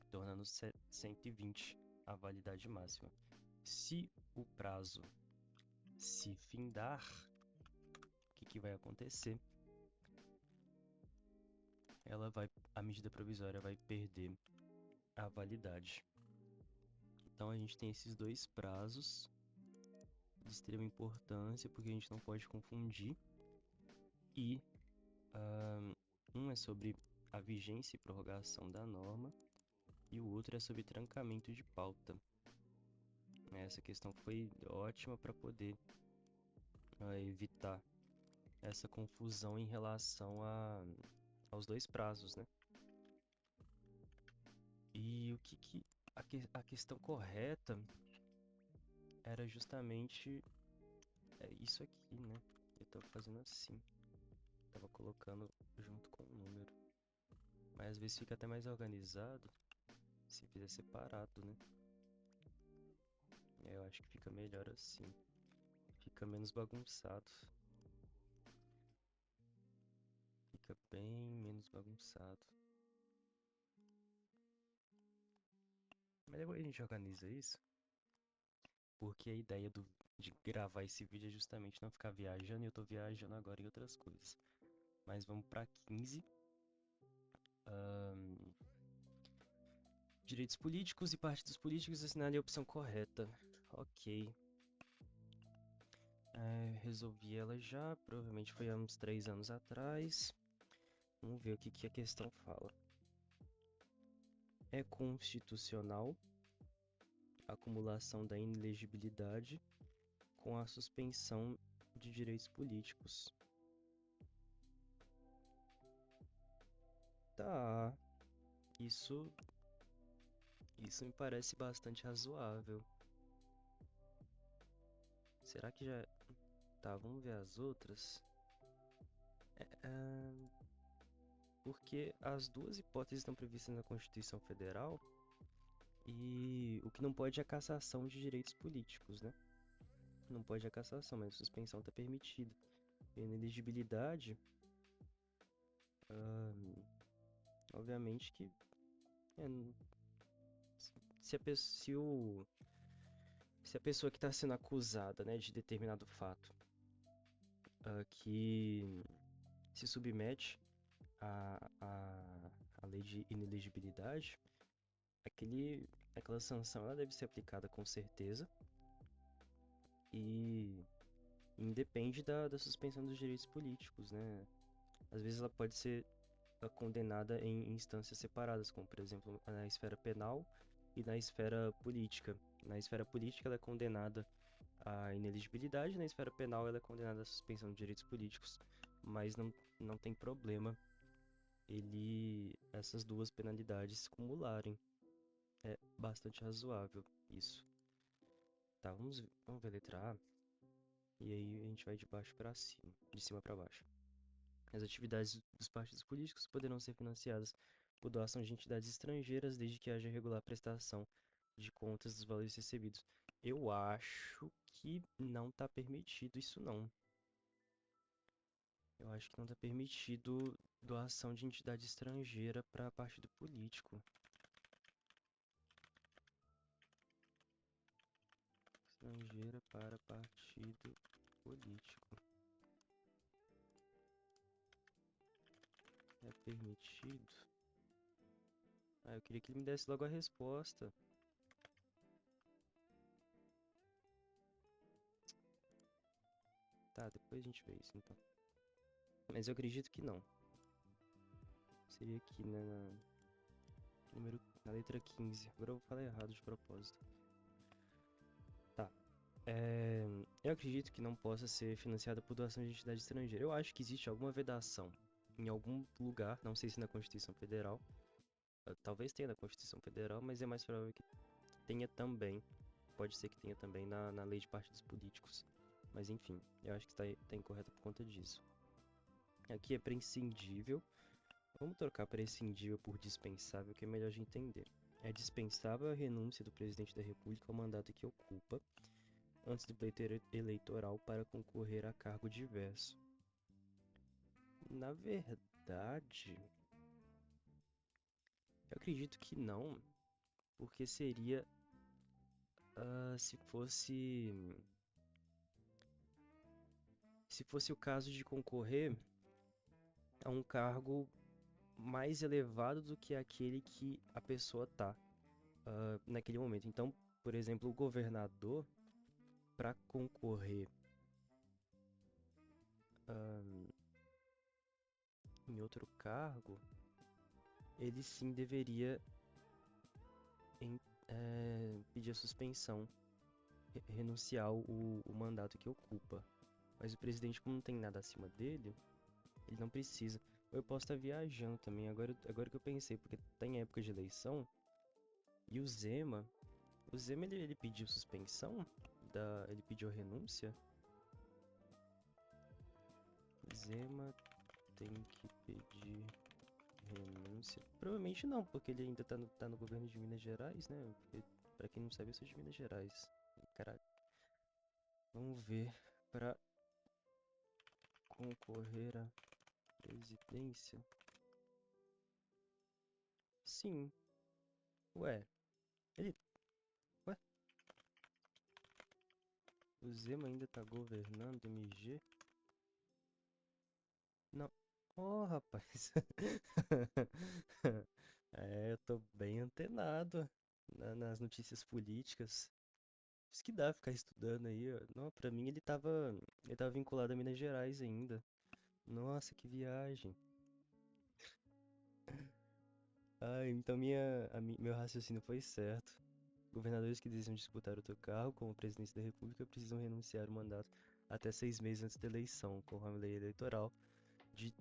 tornando 120 a validade máxima. Se o prazo se findar, o que vai acontecer? A medida provisória vai perder a validade. Então a gente tem esses dois prazos de extrema importância, porque a gente não pode confundir. E um é sobre a vigência e prorrogação da norma, e o outro é sobre trancamento de pauta. Essa questão foi ótima para poder evitar essa confusão em relação aos dois prazos, né? E a questão correta era justamente isso aqui, né? Eu tô fazendo assim. Tava colocando junto com o número. Mas às vezes fica até mais organizado se fizer separado, né? Eu acho que fica melhor assim. Fica menos bagunçado. Fica bem menos bagunçado. Mas depois a gente organiza isso. Porque a ideia de gravar esse vídeo é justamente não ficar viajando, e eu tô viajando agora em outras coisas. Mas vamos pra 15. Direitos políticos e partidos políticos, assinale a opção correta. Ok. Resolvi ela já, provavelmente foi há uns 3 anos atrás. Vamos ver o que a questão fala. É constitucional a acumulação da inelegibilidade com a suspensão de direitos políticos. Tá, isso me parece bastante razoável. Será que já... Tá, vamos ver as outras. porque as duas hipóteses estão previstas na Constituição Federal e o que não pode é a cassação de direitos políticos, né? Não pode a cassação, mas a suspensão está permitida. E a inelegibilidade, obviamente que é, se a pessoa que está sendo acusada, né, de determinado fato, que se submete à lei de inelegibilidade, aquela sanção ela deve ser aplicada com certeza e independe da suspensão dos direitos políticos, né? Às vezes ela pode ser condenada em instâncias separadas, como por exemplo na esfera penal e na esfera política. Na esfera política ela é condenada à inelegibilidade, na esfera penal ela é condenada à suspensão de direitos políticos, mas não tem problema essas duas penalidades se cumularem. É bastante razoável isso. Tá, vamos ver a letra A, e aí a gente vai de baixo para cima, de cima para baixo. As atividades dos partidos políticos poderão ser financiadas por doação de entidades estrangeiras, desde que haja regular prestação de contas dos valores recebidos. Eu acho que não está permitido isso não. Eu acho que não está permitido doação de entidade estrangeira para partido político. Estrangeira para partido político. É permitido? Ah, eu queria que ele me desse logo a resposta. Tá, depois a gente vê isso então. Mas eu acredito que não. Seria aqui na letra 15. Agora eu vou falar errado de propósito. Tá. Eu acredito que não possa ser financiada por doação de entidade estrangeira. Eu acho que existe alguma vedação em algum lugar, não sei se na Constituição Federal. Talvez tenha na Constituição Federal, mas é mais provável que tenha também. Pode ser que tenha também na lei de partidos políticos. Mas enfim, eu acho que está incorreto por conta disso. Aqui é prescindível. Vamos trocar prescindível por dispensável, que é melhor de entender. É dispensável a renúncia do presidente da República ao mandato que ocupa, antes do pleito eleitoral para concorrer a cargo diverso. Na verdade, eu acredito que não, porque seria se fosse o caso de concorrer a um cargo mais elevado do que aquele que a pessoa tá naquele momento. Então, por exemplo, o governador, para concorrer em outro cargo, ele sim deveria pedir a suspensão, renunciar o mandato que ocupa. Mas o presidente, como não tem nada acima dele, ele não precisa. Ou eu posso estar viajando também, agora que eu pensei, porque tá em época de eleição, e o Zema ele pediu suspensão, ele pediu renúncia. Zema tem que pedir renúncia. Provavelmente não, porque ele ainda tá no governo de Minas Gerais, né? Porque, pra quem não sabe, eu sou de Minas Gerais. Caralho. Vamos ver. Pra concorrer à presidência? Sim. Ué. Ele. Ué? O Zema ainda tá governando MG? Não. Oh, rapaz. Eu tô bem antenado nas notícias políticas. Isso que dá ficar estudando aí, ó. Não, pra mim ele tava vinculado a Minas Gerais ainda. Nossa, que viagem. Ah, então meu raciocínio foi certo. Governadores que desejam disputar outro cargo, como presidente da República, precisam renunciar ao mandato até 6 meses antes da eleição, conforme a lei eleitoral de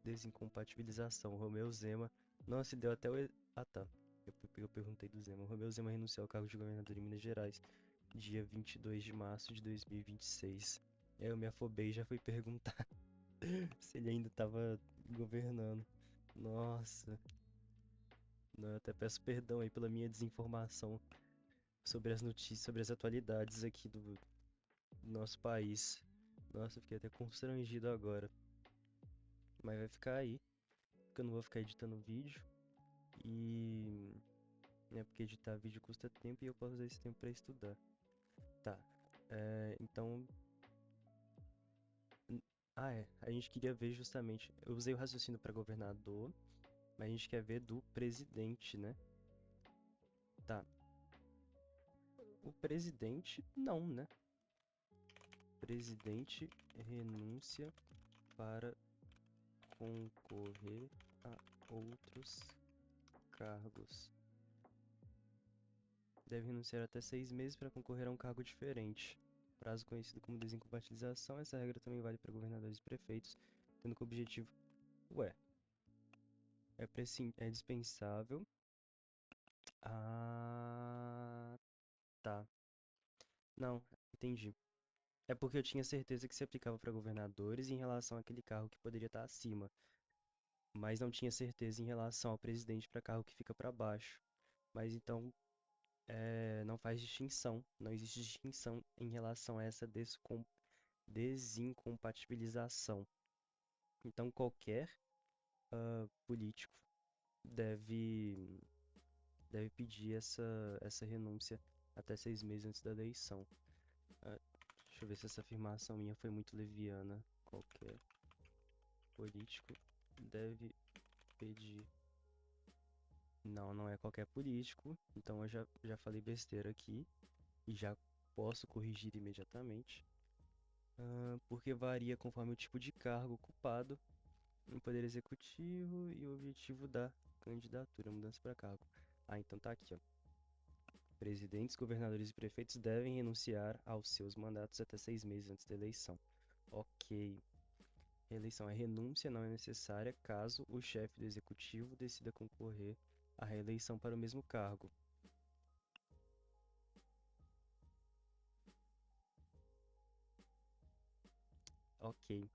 desincompatibilização. Romeu Zema. Nossa, deu até o. Ah, tá. Eu perguntei do Zema. Romeu Zema renunciou ao cargo de governador em Minas Gerais, dia 22 de março de 2026. Eu me afobei e já fui perguntar se ele ainda estava governando. Nossa, não, eu até peço perdão aí pela minha desinformação sobre as notícias, sobre as atualidades aqui do nosso país. Nossa, eu fiquei até constrangido agora. Mas vai ficar aí, porque eu não vou ficar editando vídeo. E. Né, porque editar vídeo custa tempo e eu posso usar esse tempo pra estudar. Tá. Então. A gente queria ver justamente. Eu usei o raciocínio pra governador, mas a gente quer ver do presidente, né? Tá. O presidente, não, né? Presidente renuncia para concorrer a outros cargos. Deve renunciar até 6 meses para concorrer a um cargo diferente. Prazo conhecido como desincompatibilização. Essa regra também vale para governadores e prefeitos, tendo como objetivo. Ué, é dispensável. Ah, tá. Não, entendi. É porque eu tinha certeza que se aplicava para governadores em relação àquele cargo que poderia estar acima, mas não tinha certeza em relação ao presidente para cargo que fica para baixo. Mas então não faz distinção, não existe distinção em relação a essa desincompatibilização. Então qualquer político deve, deve pedir essa renúncia até 6 meses antes da eleição. Ah, deixa eu ver se essa afirmação minha foi muito leviana. Qualquer político deve pedir. Não, não é qualquer político. Então eu já falei besteira aqui e já posso corrigir imediatamente. Porque varia conforme o tipo de cargo ocupado no Poder Executivo e o objetivo da candidatura, mudança para cargo. Então tá aqui, ó. Presidentes, governadores e prefeitos devem renunciar aos seus mandatos até 6 meses antes da eleição. Ok. Reeleição é renúncia, não é necessária caso o chefe do executivo decida concorrer à reeleição para o mesmo cargo. Ok.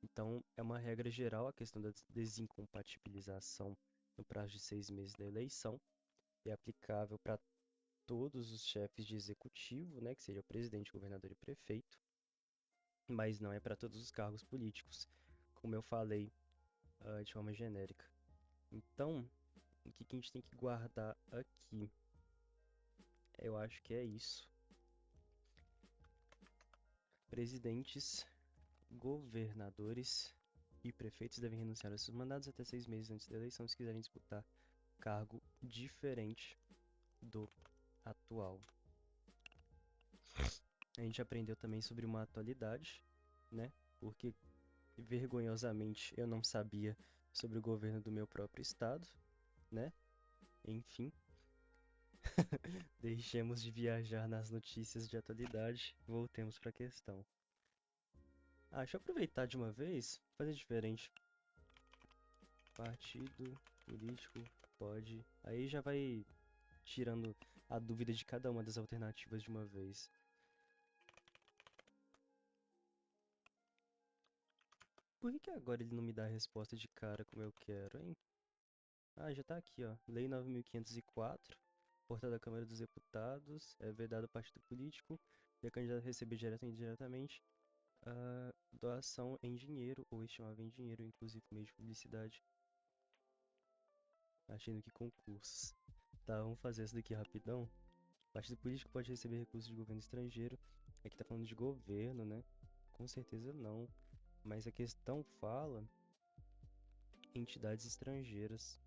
Então, é uma regra geral a questão da desincompatibilização no prazo de 6 meses da eleição. É aplicável para todos os chefes de executivo, né, que seria o presidente, governador e prefeito, mas não é para todos os cargos políticos, como eu falei, de forma genérica. Então, o que a gente tem que guardar aqui? Eu acho que é isso. Presidentes, governadores e prefeitos devem renunciar aos seus mandatos até 6 meses antes da eleição se quiserem disputar cargo diferente do atual. A gente aprendeu também sobre uma atualidade, né? Porque vergonhosamente eu não sabia sobre o governo do meu próprio estado, né? Enfim, deixemos de viajar nas notícias de atualidade e voltemos para a questão. Deixa eu aproveitar de uma vez, fazer diferente. Partido político pode. Aí já vai tirando a dúvida de cada uma das alternativas de uma vez. Por que agora ele não me dá a resposta de cara como eu quero, hein? Já tá aqui, ó. Lei 9.504, portal da Câmara dos Deputados, é vedado ao partido político e a candidata receber direta ou indiretamente a doação em dinheiro ou estimável em dinheiro, inclusive por meio de publicidade. Achando que concursos. Tá, vamos fazer essa daqui rapidão. Partido político pode receber recursos de governo estrangeiro. Aqui tá falando de governo, né? Com certeza não. Mas a questão fala entidades estrangeiras.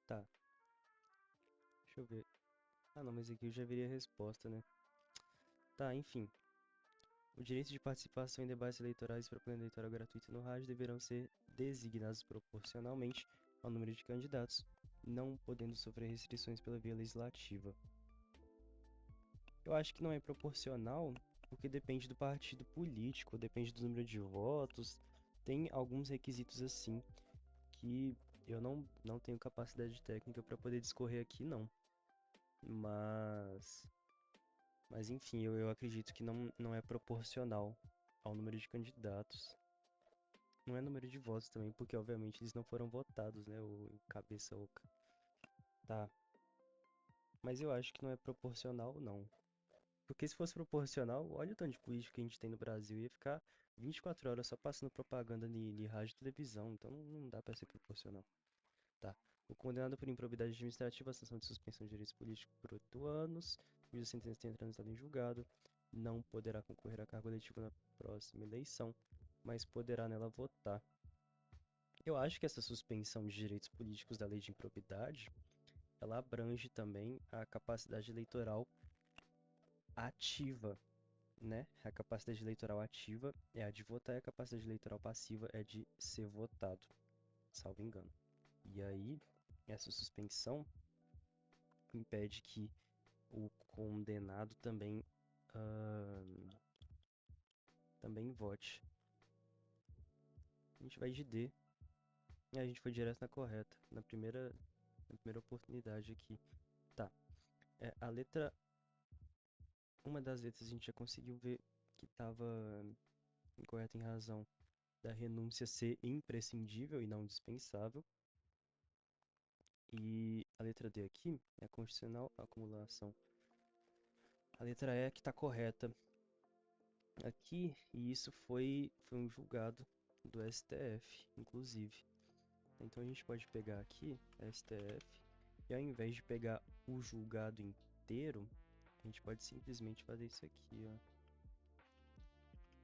Tá, deixa eu ver. Não, mas aqui eu já veria a resposta, né? Tá, enfim. O direito de participação em debates eleitorais e propaganda eleitoral gratuita no rádio deverão ser designados proporcionalmente ao número de candidatos, não podendo sofrer restrições pela via legislativa. Eu acho que não é proporcional, porque depende do partido político, depende do número de votos, tem alguns requisitos assim que eu não tenho capacidade técnica para poder discorrer aqui, não. Mas, mas enfim, eu acredito que não é proporcional ao número de candidatos. Não é número de votos também, porque obviamente eles não foram votados, né? O cabeça oca. Tá. Mas eu acho que não é proporcional, não. Porque se fosse proporcional, olha o tanto de político que a gente tem no Brasil. Ia ficar 24 horas só passando propaganda de rádio e televisão. Então não dá pra ser proporcional. Tá. O condenado por improbidade administrativa, a sanção de suspensão de direitos políticos por 8 anos, cuja sentença tenha transitado em julgado, não poderá concorrer a cargo eletivo na próxima eleição, mas poderá nela votar. Eu acho que essa suspensão de direitos políticos da lei de improbidade, ela abrange também a capacidade eleitoral ativa, né? A capacidade eleitoral ativa é a de votar e a capacidade eleitoral passiva é de ser votado, salvo engano. E aí, essa suspensão impede que o condenado também vote. A gente vai de D. E a gente foi direto na correta, na primeira oportunidade aqui. Tá. A letra. Uma das letras a gente já conseguiu ver que estava incorreta em razão da renúncia ser imprescindível e não dispensável. E a letra D aqui é a constitucional acumulação. A letra E que está correta aqui, e isso foi um julgado do STF, inclusive. Então a gente pode pegar aqui STF, e ao invés de pegar o julgado inteiro, a gente pode simplesmente fazer isso aqui, ó.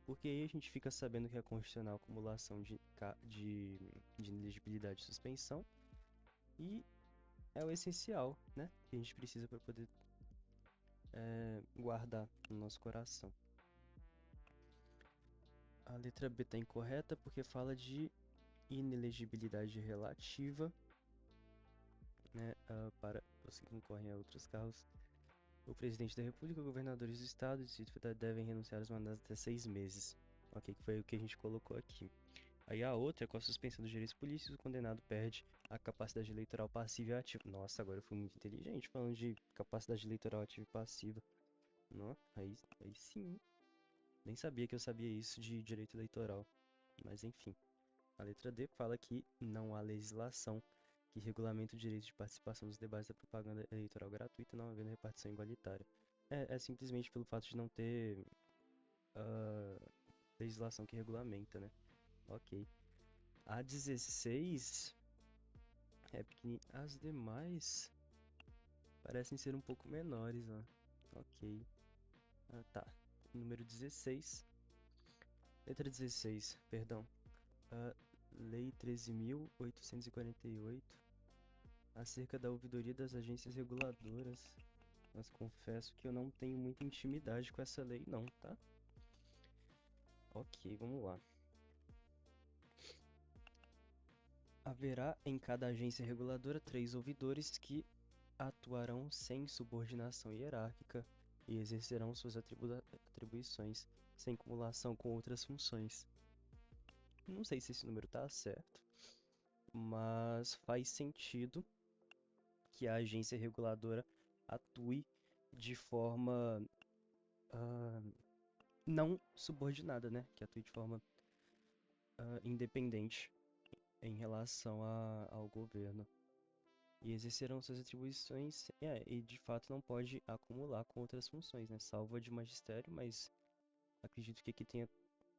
Porque aí a gente fica sabendo que a constitucional acumulação de inelegibilidade e suspensão, e é o essencial, né? Que a gente precisa para poder guardar no nosso coração. A letra B está incorreta porque fala de inelegibilidade relativa, né, para os que concorrem a outros cargos. O presidente da República, governadores do estado e Distrito Federal devem renunciar aos mandatos até 6 meses. Ok, que foi o que a gente colocou aqui. Aí a outra é com a suspensão dos direitos políticos, o condenado perde a capacidade eleitoral passiva e ativa. Nossa, agora eu fui muito inteligente falando de capacidade eleitoral ativa e passiva. Não, aí sim. Nem sabia que eu sabia isso de direito eleitoral. Mas enfim. A letra D fala que não há legislação que regulamenta o direito de participação nos debates da propaganda eleitoral gratuita, não havendo repartição igualitária. É simplesmente pelo fato de não ter ah, legislação que regulamenta, né? Ok. A 16 é pequenininha. As demais parecem ser um pouco menores, ó. Ok. Tá. Número 16. Letra 16, perdão. Lei 13.848, acerca da ouvidoria das agências reguladoras. Mas confesso que eu não tenho muita intimidade com essa lei não, tá? Ok, vamos lá. Haverá em cada agência reguladora 3 ouvidores que atuarão sem subordinação hierárquica e exercerão suas atribuições sem cumulação com outras funções. Não sei se esse número está certo, mas faz sentido que a agência reguladora atue de forma não subordinada, né? Que atue de forma independente em relação ao governo. E exercerão suas atribuições, e de fato não pode acumular com outras funções, né? Salvo a de magistério, mas acredito que aqui tenha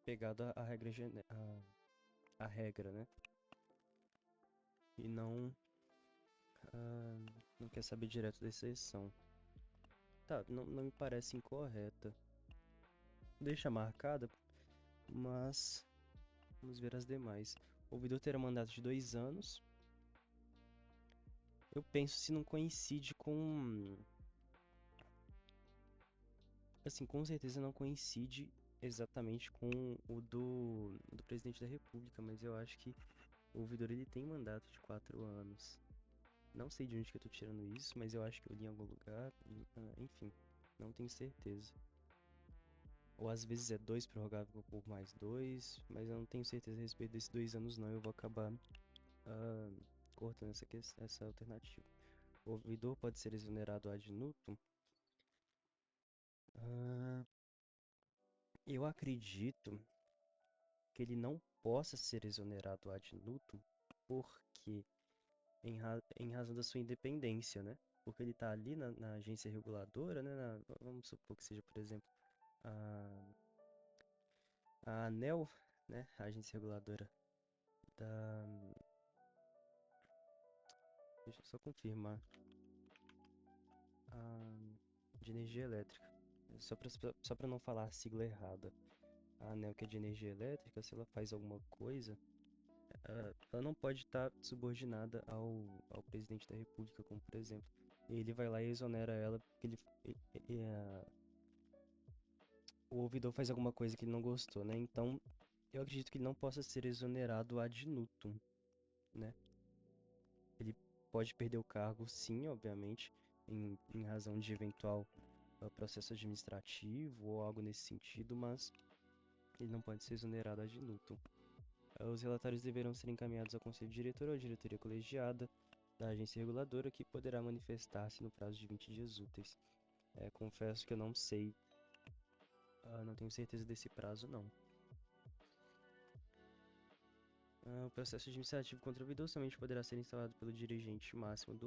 pegado a regra, a regra, né? E não quer saber direto da exceção. Tá, não me parece incorreta. Deixa marcada, mas vamos ver as demais. O ouvidor terá mandato de 2 anos. Eu penso se não coincide com. Assim, com certeza não coincide exatamente com o do presidente da República, mas eu acho que o ouvidor ele tem mandato de 4 anos. Não sei de onde que eu tô tirando isso, mas eu acho que eu li em algum lugar. Enfim, não tenho certeza. Ou às vezes é 2 prorrogável por mais 2, mas eu não tenho certeza a respeito desses 2 anos não. Eu vou acabar ah, cortando essa alternativa. O ouvidor pode ser exonerado ad nutum. Ah, eu acredito que ele não possa ser exonerado ad nutum, porque em razão da sua independência, né? Porque ele está ali na agência reguladora, né? Vamos supor que seja, por exemplo, a, a ANEEL, né? A agência reguladora da... Deixa eu só confirmar. De energia elétrica. Só para não falar a sigla errada. A ANEEL, que é de energia elétrica, se ela faz alguma coisa, ela não pode estar subordinada ao presidente da República, como por exemplo. Ele vai lá e exonera ela porque o ouvidor faz alguma coisa que ele não gostou, né? Então, eu acredito que ele não possa ser exonerado ad nutum, né? Ele pode perder o cargo, sim, obviamente, em razão de eventual processo administrativo ou algo nesse sentido, mas ele não pode ser exonerado ad nutum. Os relatórios deverão ser encaminhados ao Conselho Diretor ou à diretoria colegiada da agência reguladora, que poderá manifestar-se no prazo de 20 dias úteis. Confesso que eu não sei, não tenho certeza desse prazo, não. O processo administrativo contra o ouvidor somente poderá ser instaurado pelo dirigente máximo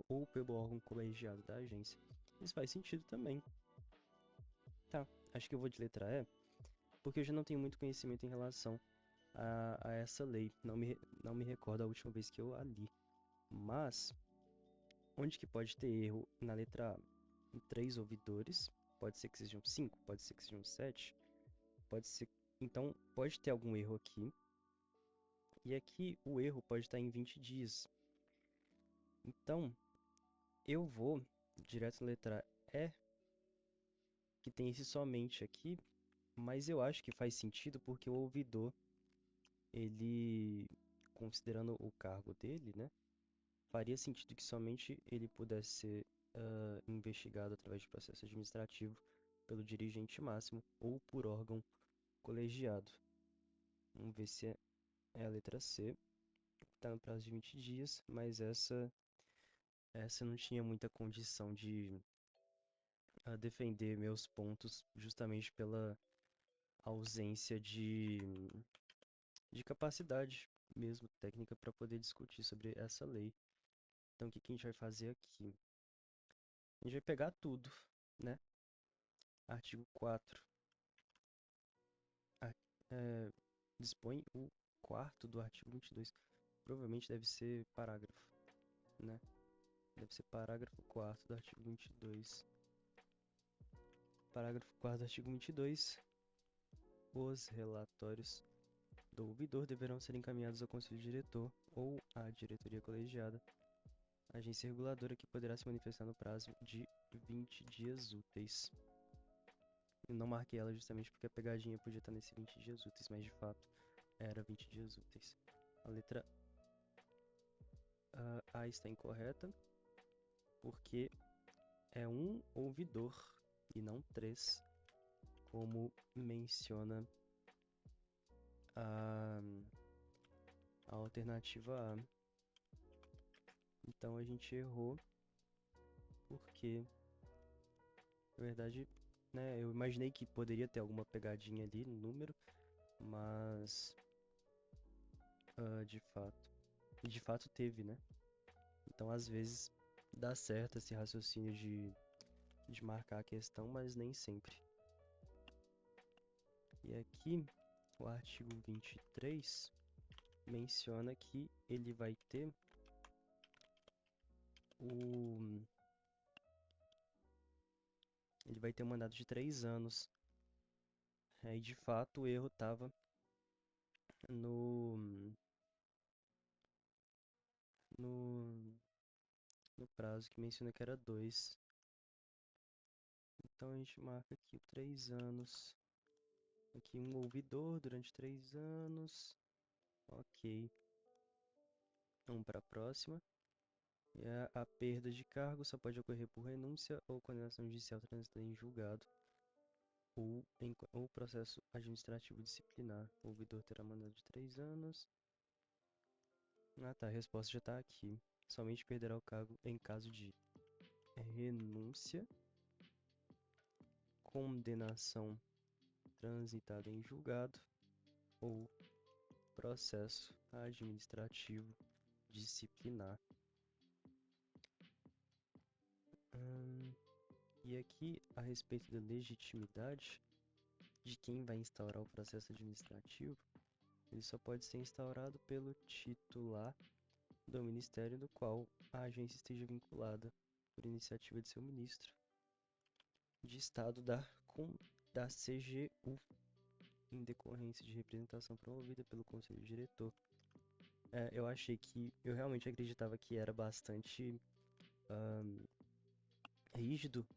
ou pelo órgão colegiado da agência. Isso faz sentido também. Tá, acho que eu vou de letra E, porque eu já não tenho muito conhecimento em relação a essa lei. Não me recordo a última vez que eu a li. Mas, onde que pode ter erro na letra A? Em 3 ouvidores, pode ser que sejam 5, pode ser que sejam 7, pode ser... Então, pode ter algum erro aqui. E aqui o erro pode estar em 20 dias. Então, eu vou direto na letra E, que tem esse somente aqui, mas eu acho que faz sentido porque o ouvidor, ele, considerando o cargo dele, né, faria sentido que somente ele pudesse ser investigado através de processo administrativo pelo dirigente máximo ou por órgão colegiado. Vamos ver se é a letra C. Está no prazo de 20 dias, mas essa não tinha muita condição de defender meus pontos justamente pela ausência de capacidade mesmo técnica para poder discutir sobre essa lei. Então, o que que a gente vai fazer aqui? A gente vai pegar tudo, né? Artigo 4. Ar- é, dispõe o quarto do artigo 22. Provavelmente deve ser parágrafo, né? Deve ser parágrafo 4º do artigo 22. Parágrafo 4º do artigo 22. Os relatórios do ouvidor deverão ser encaminhados ao Conselho Diretor ou à diretoria colegiada, agência reguladora, que poderá se manifestar no prazo de 20 dias úteis. Eu não marquei ela justamente porque a pegadinha podia estar nesse 20 dias úteis, mas de fato era 20 dias úteis. A letra A está incorreta, porque é um ouvidor e não 3, como menciona a, a alternativa A. Então a gente errou, porque, na verdade, né, eu imaginei que poderia ter alguma pegadinha ali no número, mas de fato teve, né? Então às vezes dá certo esse raciocínio de marcar a questão, mas nem sempre. E aqui, o artigo 23 menciona que ele vai ter o... ele vai ter um mandato de 3 anos. E de fato o erro estava no, no, no prazo que menciona que era 2. Então a gente marca aqui 3 anos. Aqui um ouvidor durante 3 anos. Ok. Vamos para a próxima. E a perda de cargo só pode ocorrer por renúncia ou condenação judicial transitada em julgado ou processo administrativo disciplinar. O ouvidor terá mandado de 3 anos. Ah tá, a resposta já está aqui. Somente perderá o cargo em caso de renúncia, condenação transitada em julgado ou processo administrativo disciplinar. E aqui, a respeito da legitimidade de quem vai instaurar o processo administrativo, ele só pode ser instaurado pelo titular do ministério do qual a agência esteja vinculada, por iniciativa de seu ministro de Estado da CGU, em decorrência de representação promovida pelo Conselho Diretor. Eu realmente acreditava que era bastante rígido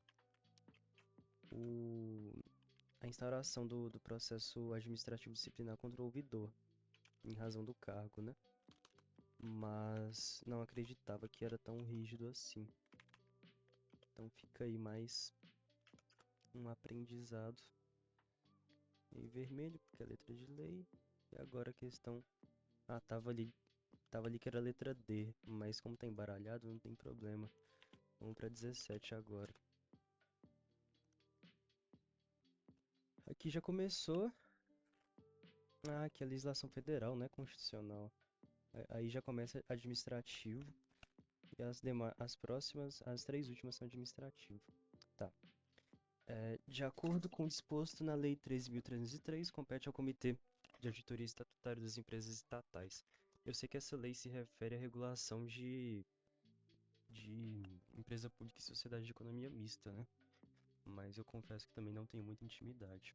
a instauração do processo administrativo disciplinar contra o ouvidor, em razão do cargo, né? Mas não acreditava que era tão rígido assim. Então fica aí mais um aprendizado. Em vermelho, porque é letra de lei. E agora a questão... Ah, tava ali que era a letra D, mas como tá embaralhado, não tem problema. Vamos para 17 agora. Aqui já começou... Ah, aqui é a legislação federal, né? Constitucional. Aí já começa administrativo. E as três últimas são administrativo. Tá. De acordo com o disposto na Lei 13.303, compete ao Comitê de Auditoria Estatutária das Empresas Estatais. Eu sei que essa lei se refere à regulação de empresa pública e sociedade de economia mista, né? Mas eu confesso que também não tenho muita intimidade.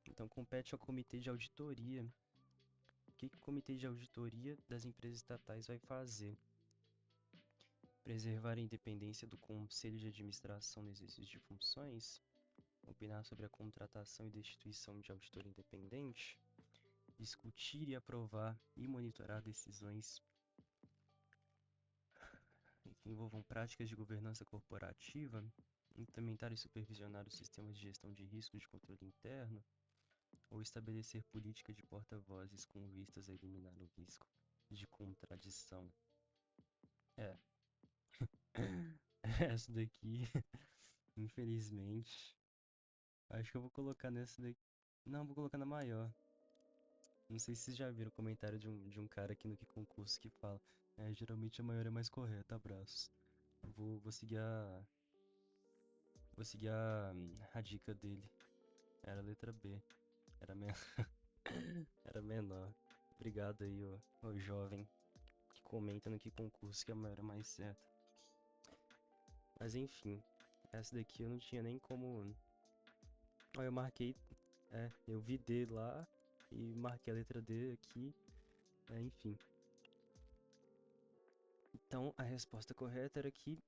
Então, compete ao Comitê de Auditoria. O que o Comitê de Auditoria das Empresas Estatais vai fazer? Preservar a independência do Conselho de Administração no exercício de funções, opinar sobre a contratação e destituição de auditor independente, discutir e aprovar e monitorar decisões que envolvam práticas de governança corporativa, implementar e supervisionar os sistemas de gestão de risco de controle interno, ou estabelecer política de porta-vozes com vistas a eliminar o risco de contradição. Essa daqui, infelizmente, acho que eu vou colocar nessa daqui. Não, vou colocar na maior. Não sei se vocês já viram o comentário de um cara aqui no Que Concurso que fala: geralmente a maior é mais correta, abraços. Vou seguir a dica dele. Era a letra B. Era, men era menor. Obrigado aí, ô jovem que comenta no Que Concurso que a maior é mais certa. Mas enfim, essa daqui eu não tinha nem como. Ó, eu marquei. Eu vi D lá e marquei a letra D aqui. Enfim. Então a resposta correta era que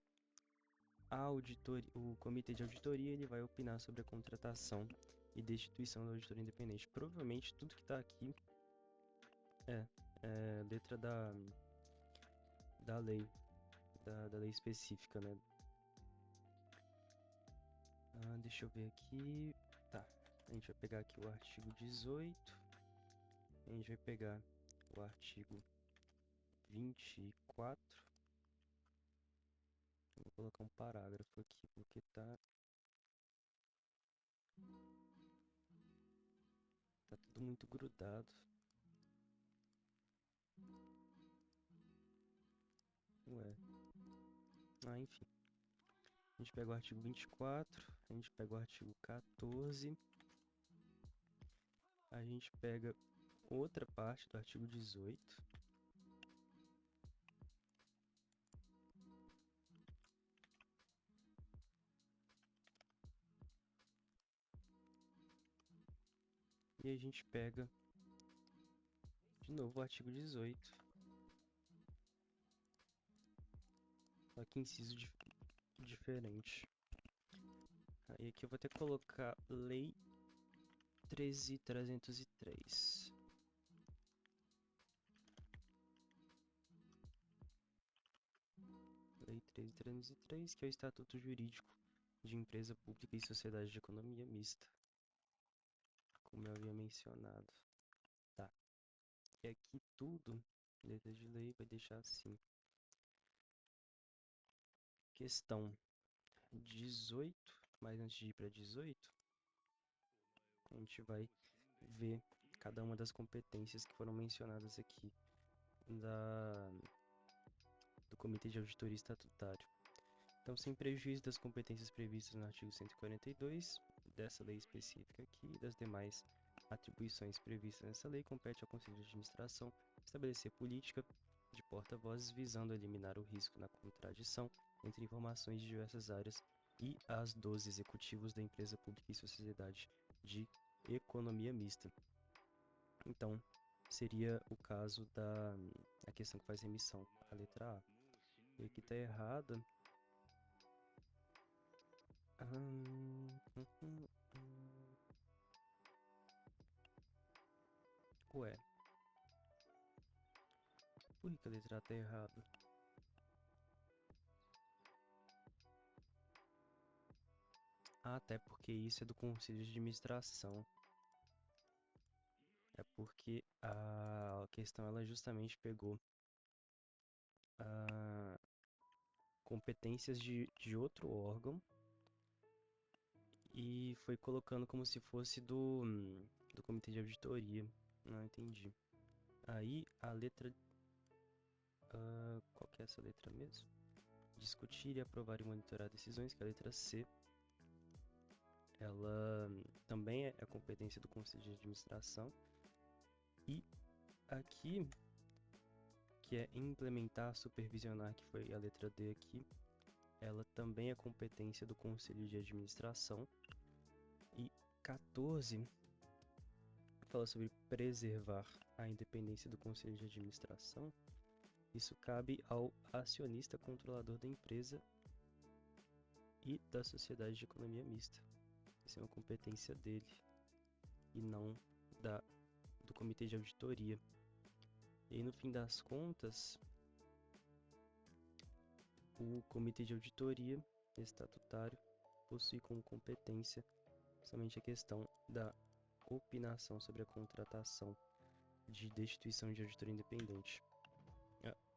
o comitê de auditoria ele vai opinar sobre a contratação e destituição do auditor independente. Provavelmente tudo que está aqui é letra da lei, da lei específica, né? Deixa eu ver aqui. Tá, a gente vai pegar aqui o artigo 18. A gente vai pegar o artigo 24. Vou colocar um parágrafo aqui, porque tá tudo muito grudado. Ué. Enfim. A gente pega o artigo 24, a gente pega o artigo 14, a gente pega outra parte do artigo 18. E a gente pega de novo o artigo 18. Só que inciso diferente. Aí aqui eu vou ter que colocar Lei 13.303. Lei 13.303, que é o Estatuto Jurídico de Empresa Pública e Sociedade de Economia Mista, como eu havia mencionado. Tá. E aqui tudo, letra de lei, vai deixar assim. Questão 18, mas antes de ir para 18, a gente vai ver cada uma das competências que foram mencionadas aqui do Comitê de Auditoria Estatutário. Então, sem prejuízo das competências previstas no artigo 142 dessa lei específica aqui e das demais atribuições previstas nessa lei, compete ao Conselho de Administração estabelecer política de porta-vozes visando eliminar o risco na contradição entre informações de diversas áreas e as dos executivos da empresa pública e sociedade de economia mista. Então, seria o caso a questão que faz remissão, a letra A. E aqui está errada. Ué, por que a letra A tá errada? Até porque isso é do Conselho de Administração. É porque a questão ela justamente pegou competências de outro órgão e foi colocando como se fosse do Comitê de Auditoria. Não entendi. Aí a letra. Qual que é essa letra mesmo? Discutir e aprovar e monitorar decisões, que é a letra C. Ela também é a competência do Conselho de Administração. E aqui, que é implementar, supervisionar, que foi a letra D aqui, ela também é competência do Conselho de Administração. E 14 fala sobre preservar a independência do Conselho de Administração. Isso cabe ao acionista controlador da empresa e da sociedade de economia mista. Isso é uma competência dele e não do Comitê de Auditoria. E aí, no fim das contas, o Comitê de Auditoria Estatutário possui como competência somente a questão da opinação sobre a contratação de destituição de auditoria independente.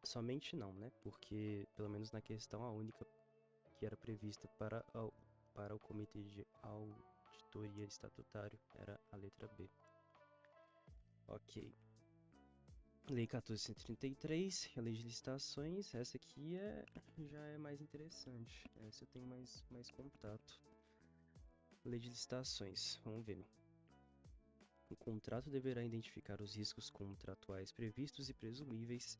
Somente não, né? Porque, pelo menos na questão, a única que era prevista para o Comitê de Auditoria Estatutário era a letra B. Ok. Lei 1433, a lei de licitações. Essa aqui já é mais interessante. Essa eu tenho mais contato. Lei de licitações, vamos ver. O contrato deverá identificar os riscos contratuais previstos e presumíveis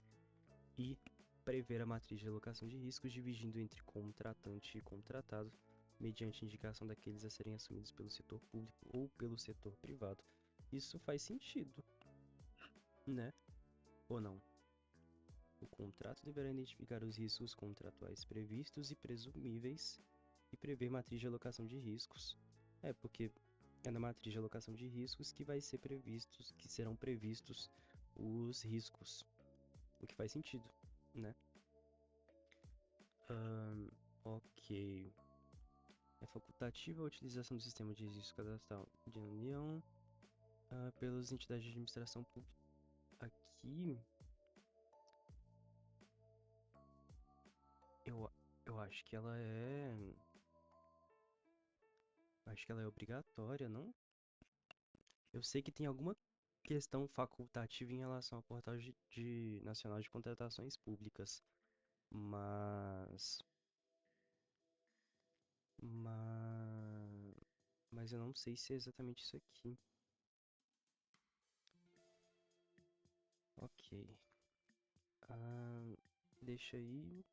e prever a matriz de alocação de riscos, dividindo entre contratante e contratado, mediante indicação daqueles a serem assumidos pelo setor público ou pelo setor privado. Isso faz sentido, né? Ou não? O contrato deverá identificar os riscos contratuais previstos e presumíveis e prever matriz de alocação de riscos. Porque é na matriz de alocação de riscos que serão previstos os riscos. O que faz sentido, né? Ok. É facultativa a utilização do sistema de registro cadastral de União pelas entidades de administração pública. Aqui, eu acho que ela é... Acho que ela é obrigatória, não? Eu sei que tem alguma questão facultativa em relação ao portal nacional de contratações públicas, mas eu não sei se é exatamente isso aqui. Ok. Deixa aí.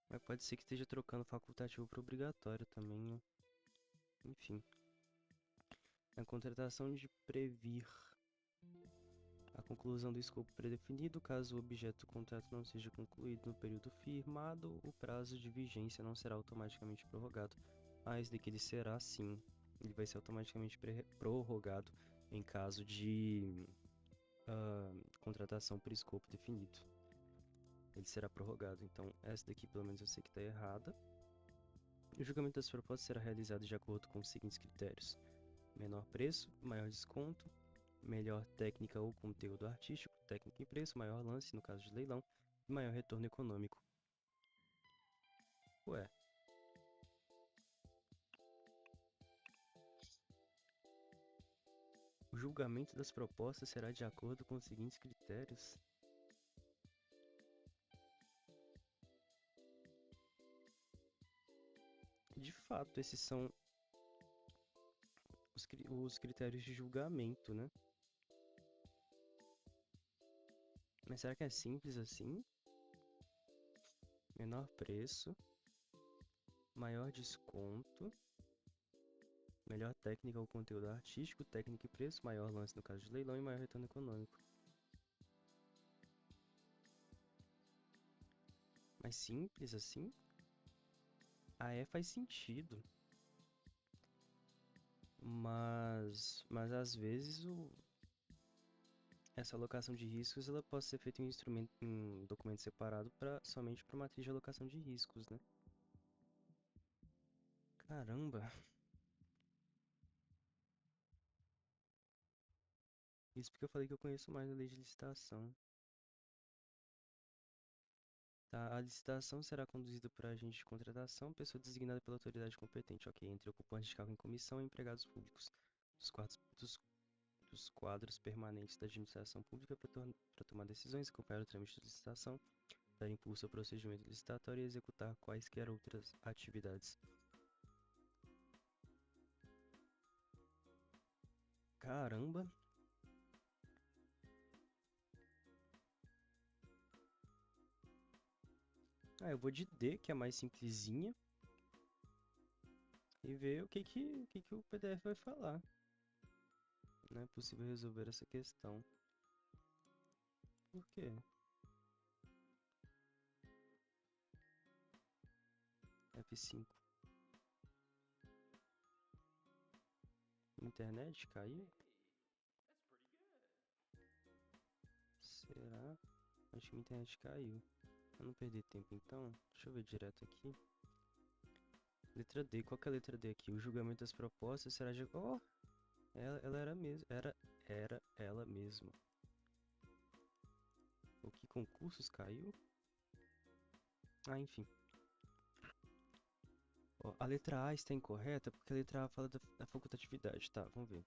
Mas pode ser que esteja trocando facultativo para obrigatório também, né? Enfim. A contratação de previr a conclusão do escopo predefinido, caso o objeto do contrato não seja concluído no período firmado, o prazo de vigência não será automaticamente prorrogado, mas de que ele será sim. Ele vai ser automaticamente prorrogado em caso de contratação por escopo definido. Ele será prorrogado. Então, essa daqui pelo menos eu sei que está errada. O julgamento das propostas será realizado de acordo com os seguintes critérios: menor preço, maior desconto, melhor técnica ou conteúdo artístico, técnica e preço, maior lance no caso de leilão e maior retorno econômico. Ué. julgamento das propostas será de acordo com os seguintes critérios. De fato, esses são os critérios de julgamento, né? Mas será que é simples assim? Menor preço, maior desconto, melhor técnica ou conteúdo artístico, técnica e preço, maior lance no caso de leilão e maior retorno econômico. Mais simples assim? Faz sentido. Mas às vezes essa alocação de riscos ela pode ser feita em um documento separado somente para matriz de alocação de riscos, né? Caramba! Isso porque eu falei que eu conheço mais a lei de licitação. Tá, a licitação será conduzida por agente de contratação, pessoa designada pela autoridade competente, ok, entre ocupantes de cargo em comissão e empregados públicos, dos quadros permanentes da administração pública para tomar decisões, acompanhar o trâmite de licitação, dar impulso ao procedimento licitatório e executar quaisquer outras atividades. Caramba! Eu vou de D, que é a mais simplesinha, e ver o que o PDF vai falar. Não é possível resolver essa questão. Por quê? F5. Internet caiu? Será? Acho que a internet caiu. Pra não perder tempo então, deixa eu ver direto aqui. Letra D, qual que é a letra D aqui? O julgamento das propostas será de... Oh! Ela era mesmo. Era ela mesma. O que concursos caiu? Enfim. Ó, a letra A está incorreta porque a letra A fala da facultatividade. Tá, vamos ver.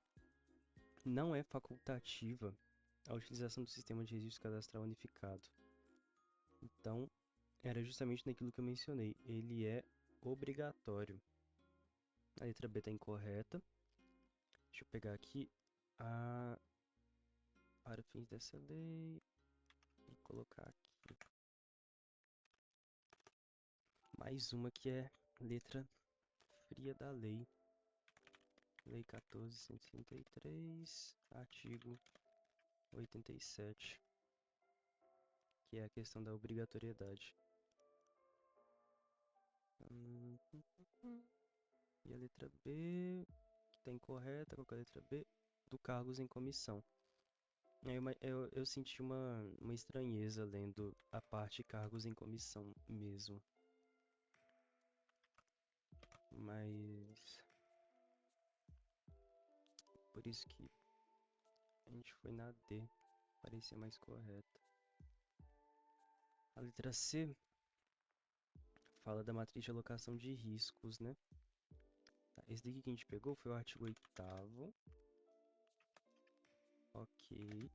Não é facultativa a utilização do sistema de registro cadastral unificado. Então, era justamente naquilo que eu mencionei. Ele é obrigatório. A letra B está incorreta. Deixa eu pegar aqui para fins dessa lei e colocar aqui mais uma que é letra fria da lei. Lei 14.163, artigo 87, que é a questão da obrigatoriedade. E a letra B, que está incorreta, qual que é a letra B? Do cargos em comissão. Eu senti uma estranheza lendo a parte cargos em comissão mesmo. Mas... por isso que a gente foi na D. Parecia mais correta. A letra C fala da matriz de alocação de riscos, né? Tá, esse daqui que a gente pegou foi o artigo 8º. Ok.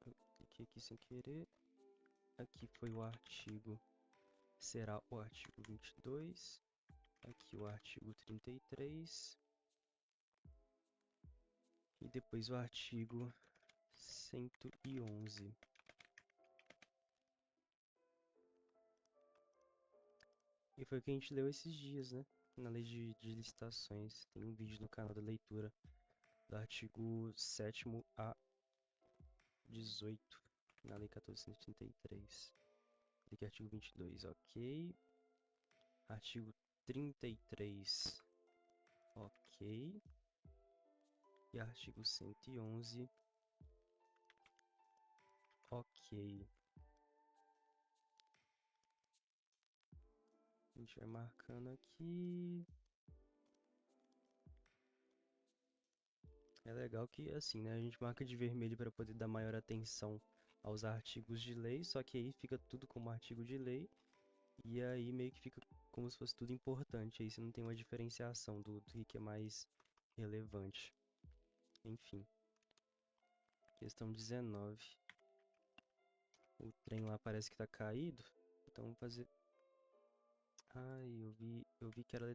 Eu cliquei aqui sem querer. Aqui foi o artigo... será o artigo 22. Aqui o artigo 33. E depois o artigo 111. E foi o que a gente leu esses dias, né? Na lei de licitações. Tem um vídeo no canal da leitura do artigo 7º a 18, na lei 14.133. Aqui artigo 22, ok. Artigo 33, ok. E artigo 111, ok. A gente vai marcando aqui. É legal que assim, né, a gente marca de vermelho para poder dar maior atenção aos artigos de lei, só que aí fica tudo como artigo de lei, e aí meio que fica como se fosse tudo importante, aí você não tem uma diferenciação do que é mais relevante. Enfim. Questão 19. O trem lá parece que tá caído. Então vamos fazer... Ai, eu vi que era a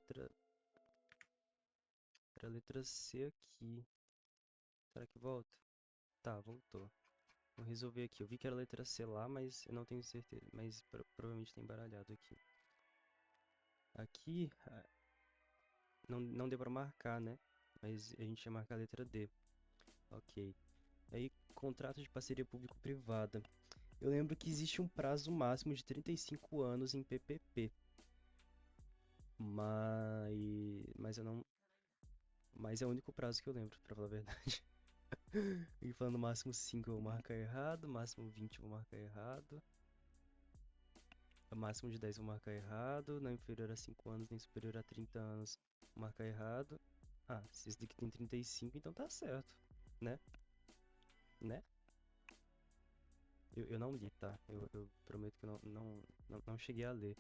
letra C aqui. Será que volta? Tá, voltou. Vou resolver aqui. Eu vi que era a letra C lá, mas eu não tenho certeza. Mas provavelmente tá embaralhado aqui. Aqui, não deu pra marcar, né? Mas a gente ia marcar a letra D. Ok. Aí, contrato de parceria público-privada. Eu lembro que existe um prazo máximo de 35 anos em PPP. Mas eu não... Mas é o único prazo que eu lembro, pra falar a verdade. E falando máximo 5 eu vou marcar errado, máximo 20 eu vou marcar errado. Máximo de 10 eu vou marcar errado, não inferior a 5 anos, nem superior a 30 anos, vou marcar errado. Ah, se esse daqui tem 35, então tá certo, né? Né? Eu não li, tá? Eu prometo que eu não cheguei a ler.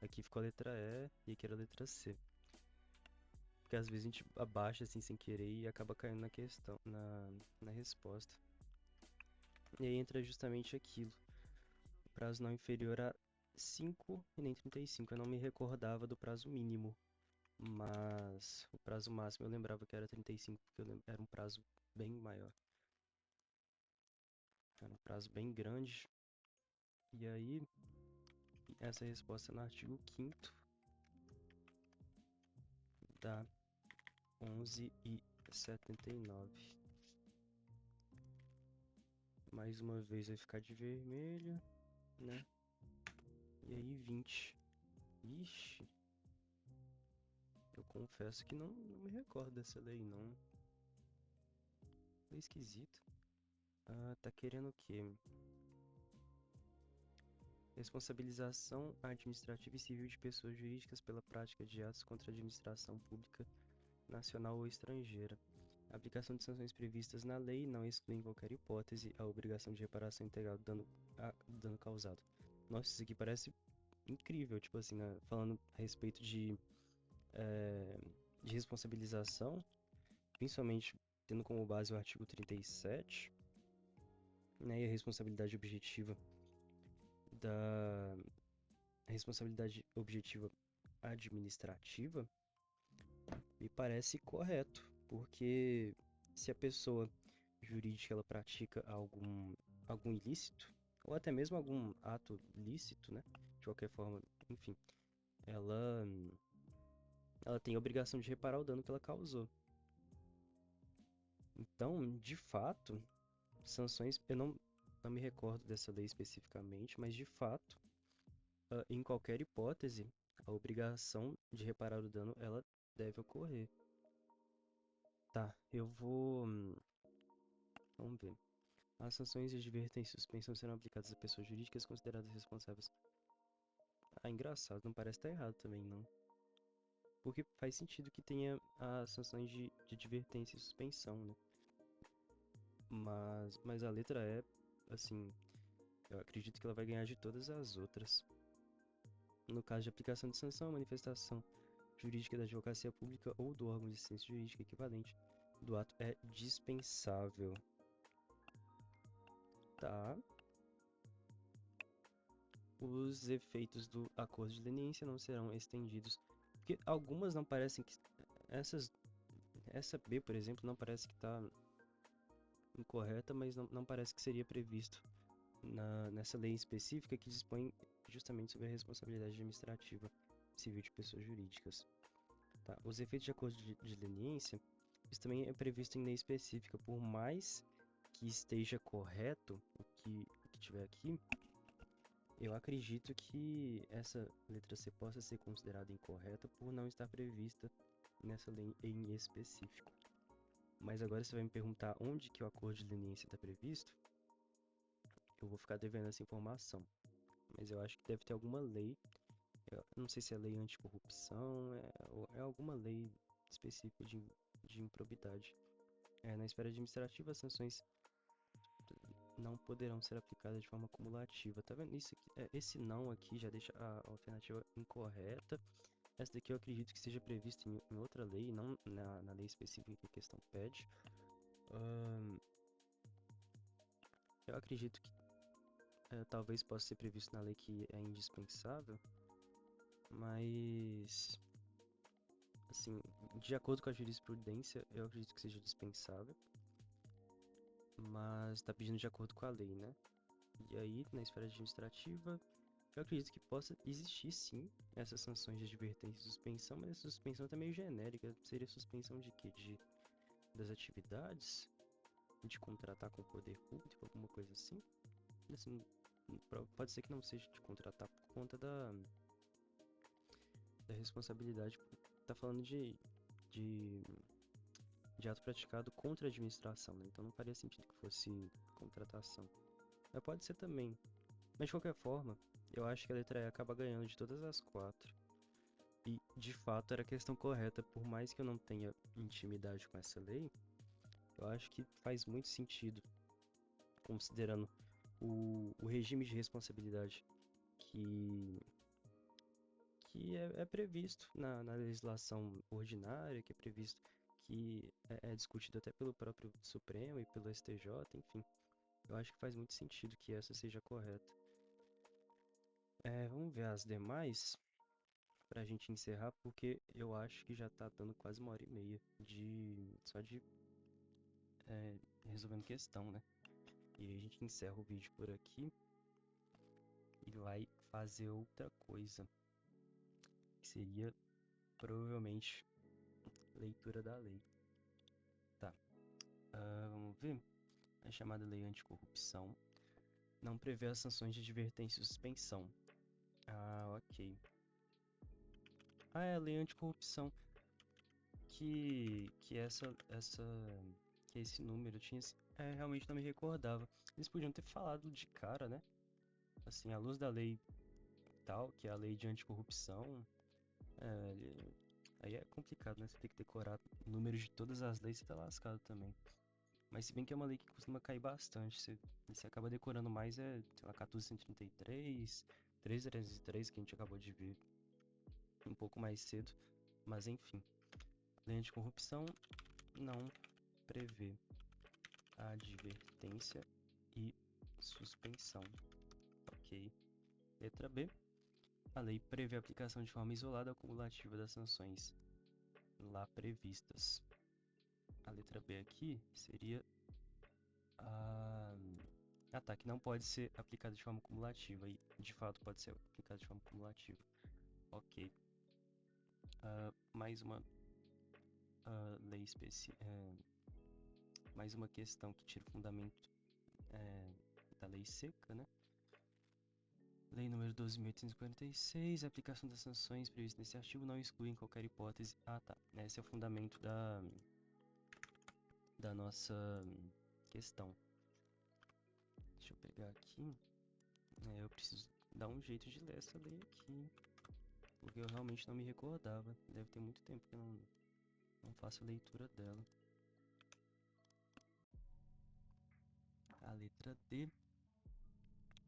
Aqui ficou a letra E e aqui era a letra C. Porque às vezes a gente abaixa assim sem querer e acaba caindo na questão, na resposta. E aí entra justamente aquilo. Prazo não inferior a 5 e nem 35. Eu não me recordava do prazo mínimo. Mas o prazo máximo eu lembrava que era 35, porque era um prazo bem maior. Era um prazo bem grande. E aí, essa resposta é no artigo 5º da 11,79. Mais uma vez vai ficar de vermelho, né? E aí 20. Ixi, eu confesso que não me recordo dessa lei, não. Lei esquisita. Ah, tá querendo o quê? Responsabilização administrativa e civil de pessoas jurídicas pela prática de atos contra a administração pública nacional ou estrangeira. A aplicação de sanções previstas na lei não exclui em qualquer hipótese a obrigação de reparação integral do dano causado. Nossa, isso aqui parece incrível, tipo assim, né? Falando a respeito de responsabilização, principalmente tendo como base o artigo 37, né, e a da responsabilidade objetiva administrativa, me parece correto, porque se a pessoa jurídica ela pratica algum ilícito, ou até mesmo algum ato lícito, né? De qualquer forma, enfim, ela, ela tem a obrigação de reparar o dano que ela causou. Então, de fato, sanções, eu não me recordo dessa lei especificamente, mas de fato, em qualquer hipótese, a obrigação de reparar o dano, ela deve ocorrer. Tá, vamos ver. As sanções de advertência e suspensão serão aplicadas a pessoas jurídicas consideradas responsáveis. Ah, engraçado, não parece estar errado também, não. Porque faz sentido que tenha as sanções de advertência e suspensão, né? Mas a letra E, assim, eu acredito que ela vai ganhar de todas as outras. No caso de aplicação de sanção, manifestação jurídica da advocacia pública ou do órgão de assistência jurídica equivalente do ato é dispensável. Tá. Os efeitos do acordo de leniência não serão estendidos. Porque algumas não parecem que... Essa B, por exemplo, não parece que está incorreta, mas não parece que seria previsto nessa lei específica que dispõe justamente sobre a responsabilidade administrativa civil de pessoas jurídicas. Tá? Os efeitos de acordo de leniência, isso também é previsto em lei específica, por mais que esteja correto o que tiver aqui, eu acredito que essa letra C possa ser considerada incorreta por não estar prevista nessa lei em específico. Mas agora você vai me perguntar onde que o acordo de leniência está previsto? Eu vou ficar devendo essa informação. Mas eu acho que deve ter alguma lei, eu não sei se é lei anticorrupção, é alguma lei específica de improbidade. Na esfera administrativa, as sanções não poderão ser aplicadas de forma cumulativa. Tá vendo? Isso aqui, esse não aqui já deixa a alternativa incorreta. Essa daqui eu acredito que seja prevista em outra lei, não na lei específica que a questão pede. eu acredito que talvez possa ser previsto na lei que é indispensável, mas, assim, de acordo com a jurisprudência, eu acredito que seja dispensável, mas está pedindo de acordo com a lei, né? E aí, na esfera administrativa, eu acredito que possa existir sim essas sanções de advertência e suspensão, mas essa suspensão tá meio genérica. Seria suspensão de quê? Das atividades? De contratar com o poder público, alguma coisa assim? Assim, pode ser que não seja de contratar por conta da responsabilidade. Tá falando de, de ato praticado contra a administração, né? Então não faria sentido que fosse contratação. Mas pode ser também. Mas de qualquer forma, eu acho que a letra E acaba ganhando de todas as quatro. E, de fato, era a questão correta. Por mais que eu não tenha intimidade com essa lei, eu acho que faz muito sentido, considerando o regime de responsabilidade que, que é previsto na legislação ordinária, que é previsto, que é discutido até pelo próprio Supremo e pelo STJ, enfim. Eu acho que faz muito sentido que essa seja correta. Vamos ver as demais pra gente encerrar, porque eu acho que já tá dando quase 1h30 só de resolvendo questão, né? E aí a gente encerra o vídeo por aqui e vai fazer outra coisa, que seria provavelmente leitura da lei. Tá, vamos ver. A chamada lei anticorrupção não prevê as sanções de advertência e suspensão. Ah, ok. Ah, é a lei anticorrupção. Que que esse número tinha. Realmente não me recordava. Eles podiam ter falado de cara, né? Assim, à luz da lei tal, que é a lei de anticorrupção. Aí é complicado, né? Você tem que decorar números de todas as leis, você tá lascado também. Mas se bem que é uma lei que costuma cair bastante, você acaba decorando mais, sei lá, 1433, 13303, que a gente acabou de ver um pouco mais cedo. Mas enfim, lei anticorrupção não prevê advertência e suspensão. Ok. Letra B. A lei prevê a aplicação de forma isolada ou cumulativa das sanções lá previstas. A letra B aqui seria a... Ah tá, que não pode ser aplicada de forma cumulativa e de fato pode ser aplicada de forma cumulativa. Ok. Mais uma lei específica. Mais uma questão que tira o fundamento da lei seca, né? Lei número 12.846, a aplicação das sanções previstas nesse artigo não exclui em qualquer hipótese. Ah, tá. Esse é o fundamento da nossa questão. Deixa eu pegar aqui. Eu preciso dar um jeito de ler essa lei aqui, porque eu realmente não me recordava. Deve ter muito tempo que eu não faço a leitura dela. A letra D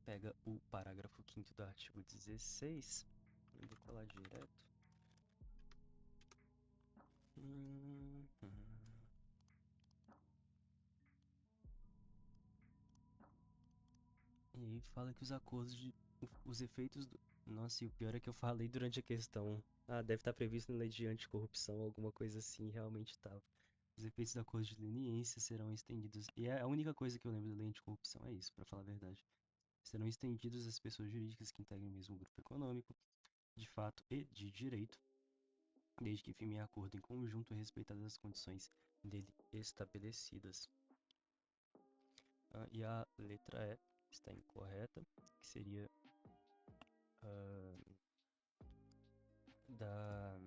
pega o parágrafo 5º do artigo 16. Eu vou colar direto. E aí fala que os acordos os efeitos do... Nossa, e o pior é que eu falei durante a questão. Ah, deve estar previsto na lei de anticorrupção, alguma coisa assim, realmente estava. Os efeitos do acordo de leniência serão estendidos. E a única coisa que eu lembro da lei anticorrupção é isso, para falar a verdade. Serão estendidos às pessoas jurídicas que integram o mesmo grupo econômico, de fato e de direito, desde que firmem acordo em conjunto respeitadas as condições dele estabelecidas. E a letra E está incorreta, que seria da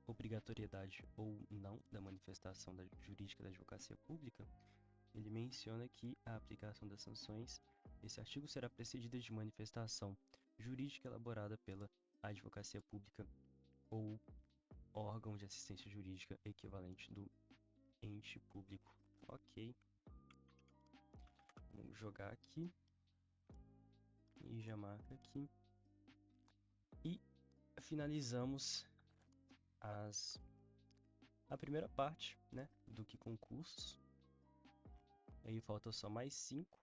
obrigatoriedade ou não da manifestação jurídica da advocacia pública. Ele menciona que a aplicação das sanções, esse artigo será precedida de manifestação jurídica elaborada pela advocacia pública ou órgão de assistência jurídica equivalente do ente público. Ok. Vamos jogar aqui. E já marca aqui. E finalizamos a primeira parte, né, do que concursos. Aí falta só mais 5.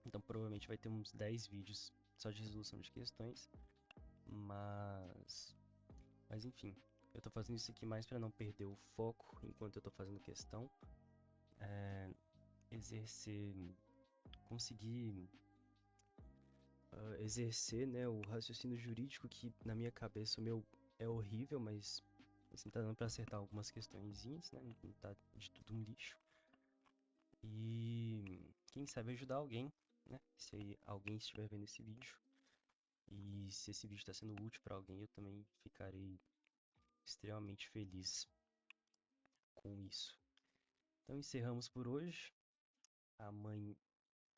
Então provavelmente vai ter uns 10 vídeos só de resolução de questões. Mas enfim, eu tô fazendo isso aqui mais para não perder o foco enquanto eu tô fazendo questão. Exercer, conseguir exercer, né, o raciocínio jurídico que na minha cabeça o meu é horrível, mas assim, tá dando pra acertar algumas questõezinhas, né, não tá de tudo um lixo. E quem sabe ajudar alguém, né, se alguém estiver vendo esse vídeo. E se esse vídeo está sendo útil para alguém, eu também ficarei extremamente feliz com isso. Então encerramos por hoje.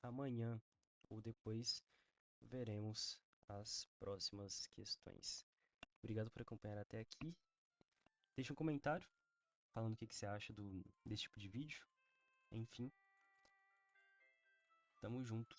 Amanhã ou depois veremos as próximas questões. Obrigado por acompanhar até aqui. Deixa um comentário falando o que você acha desse tipo de vídeo. Enfim, tamo junto.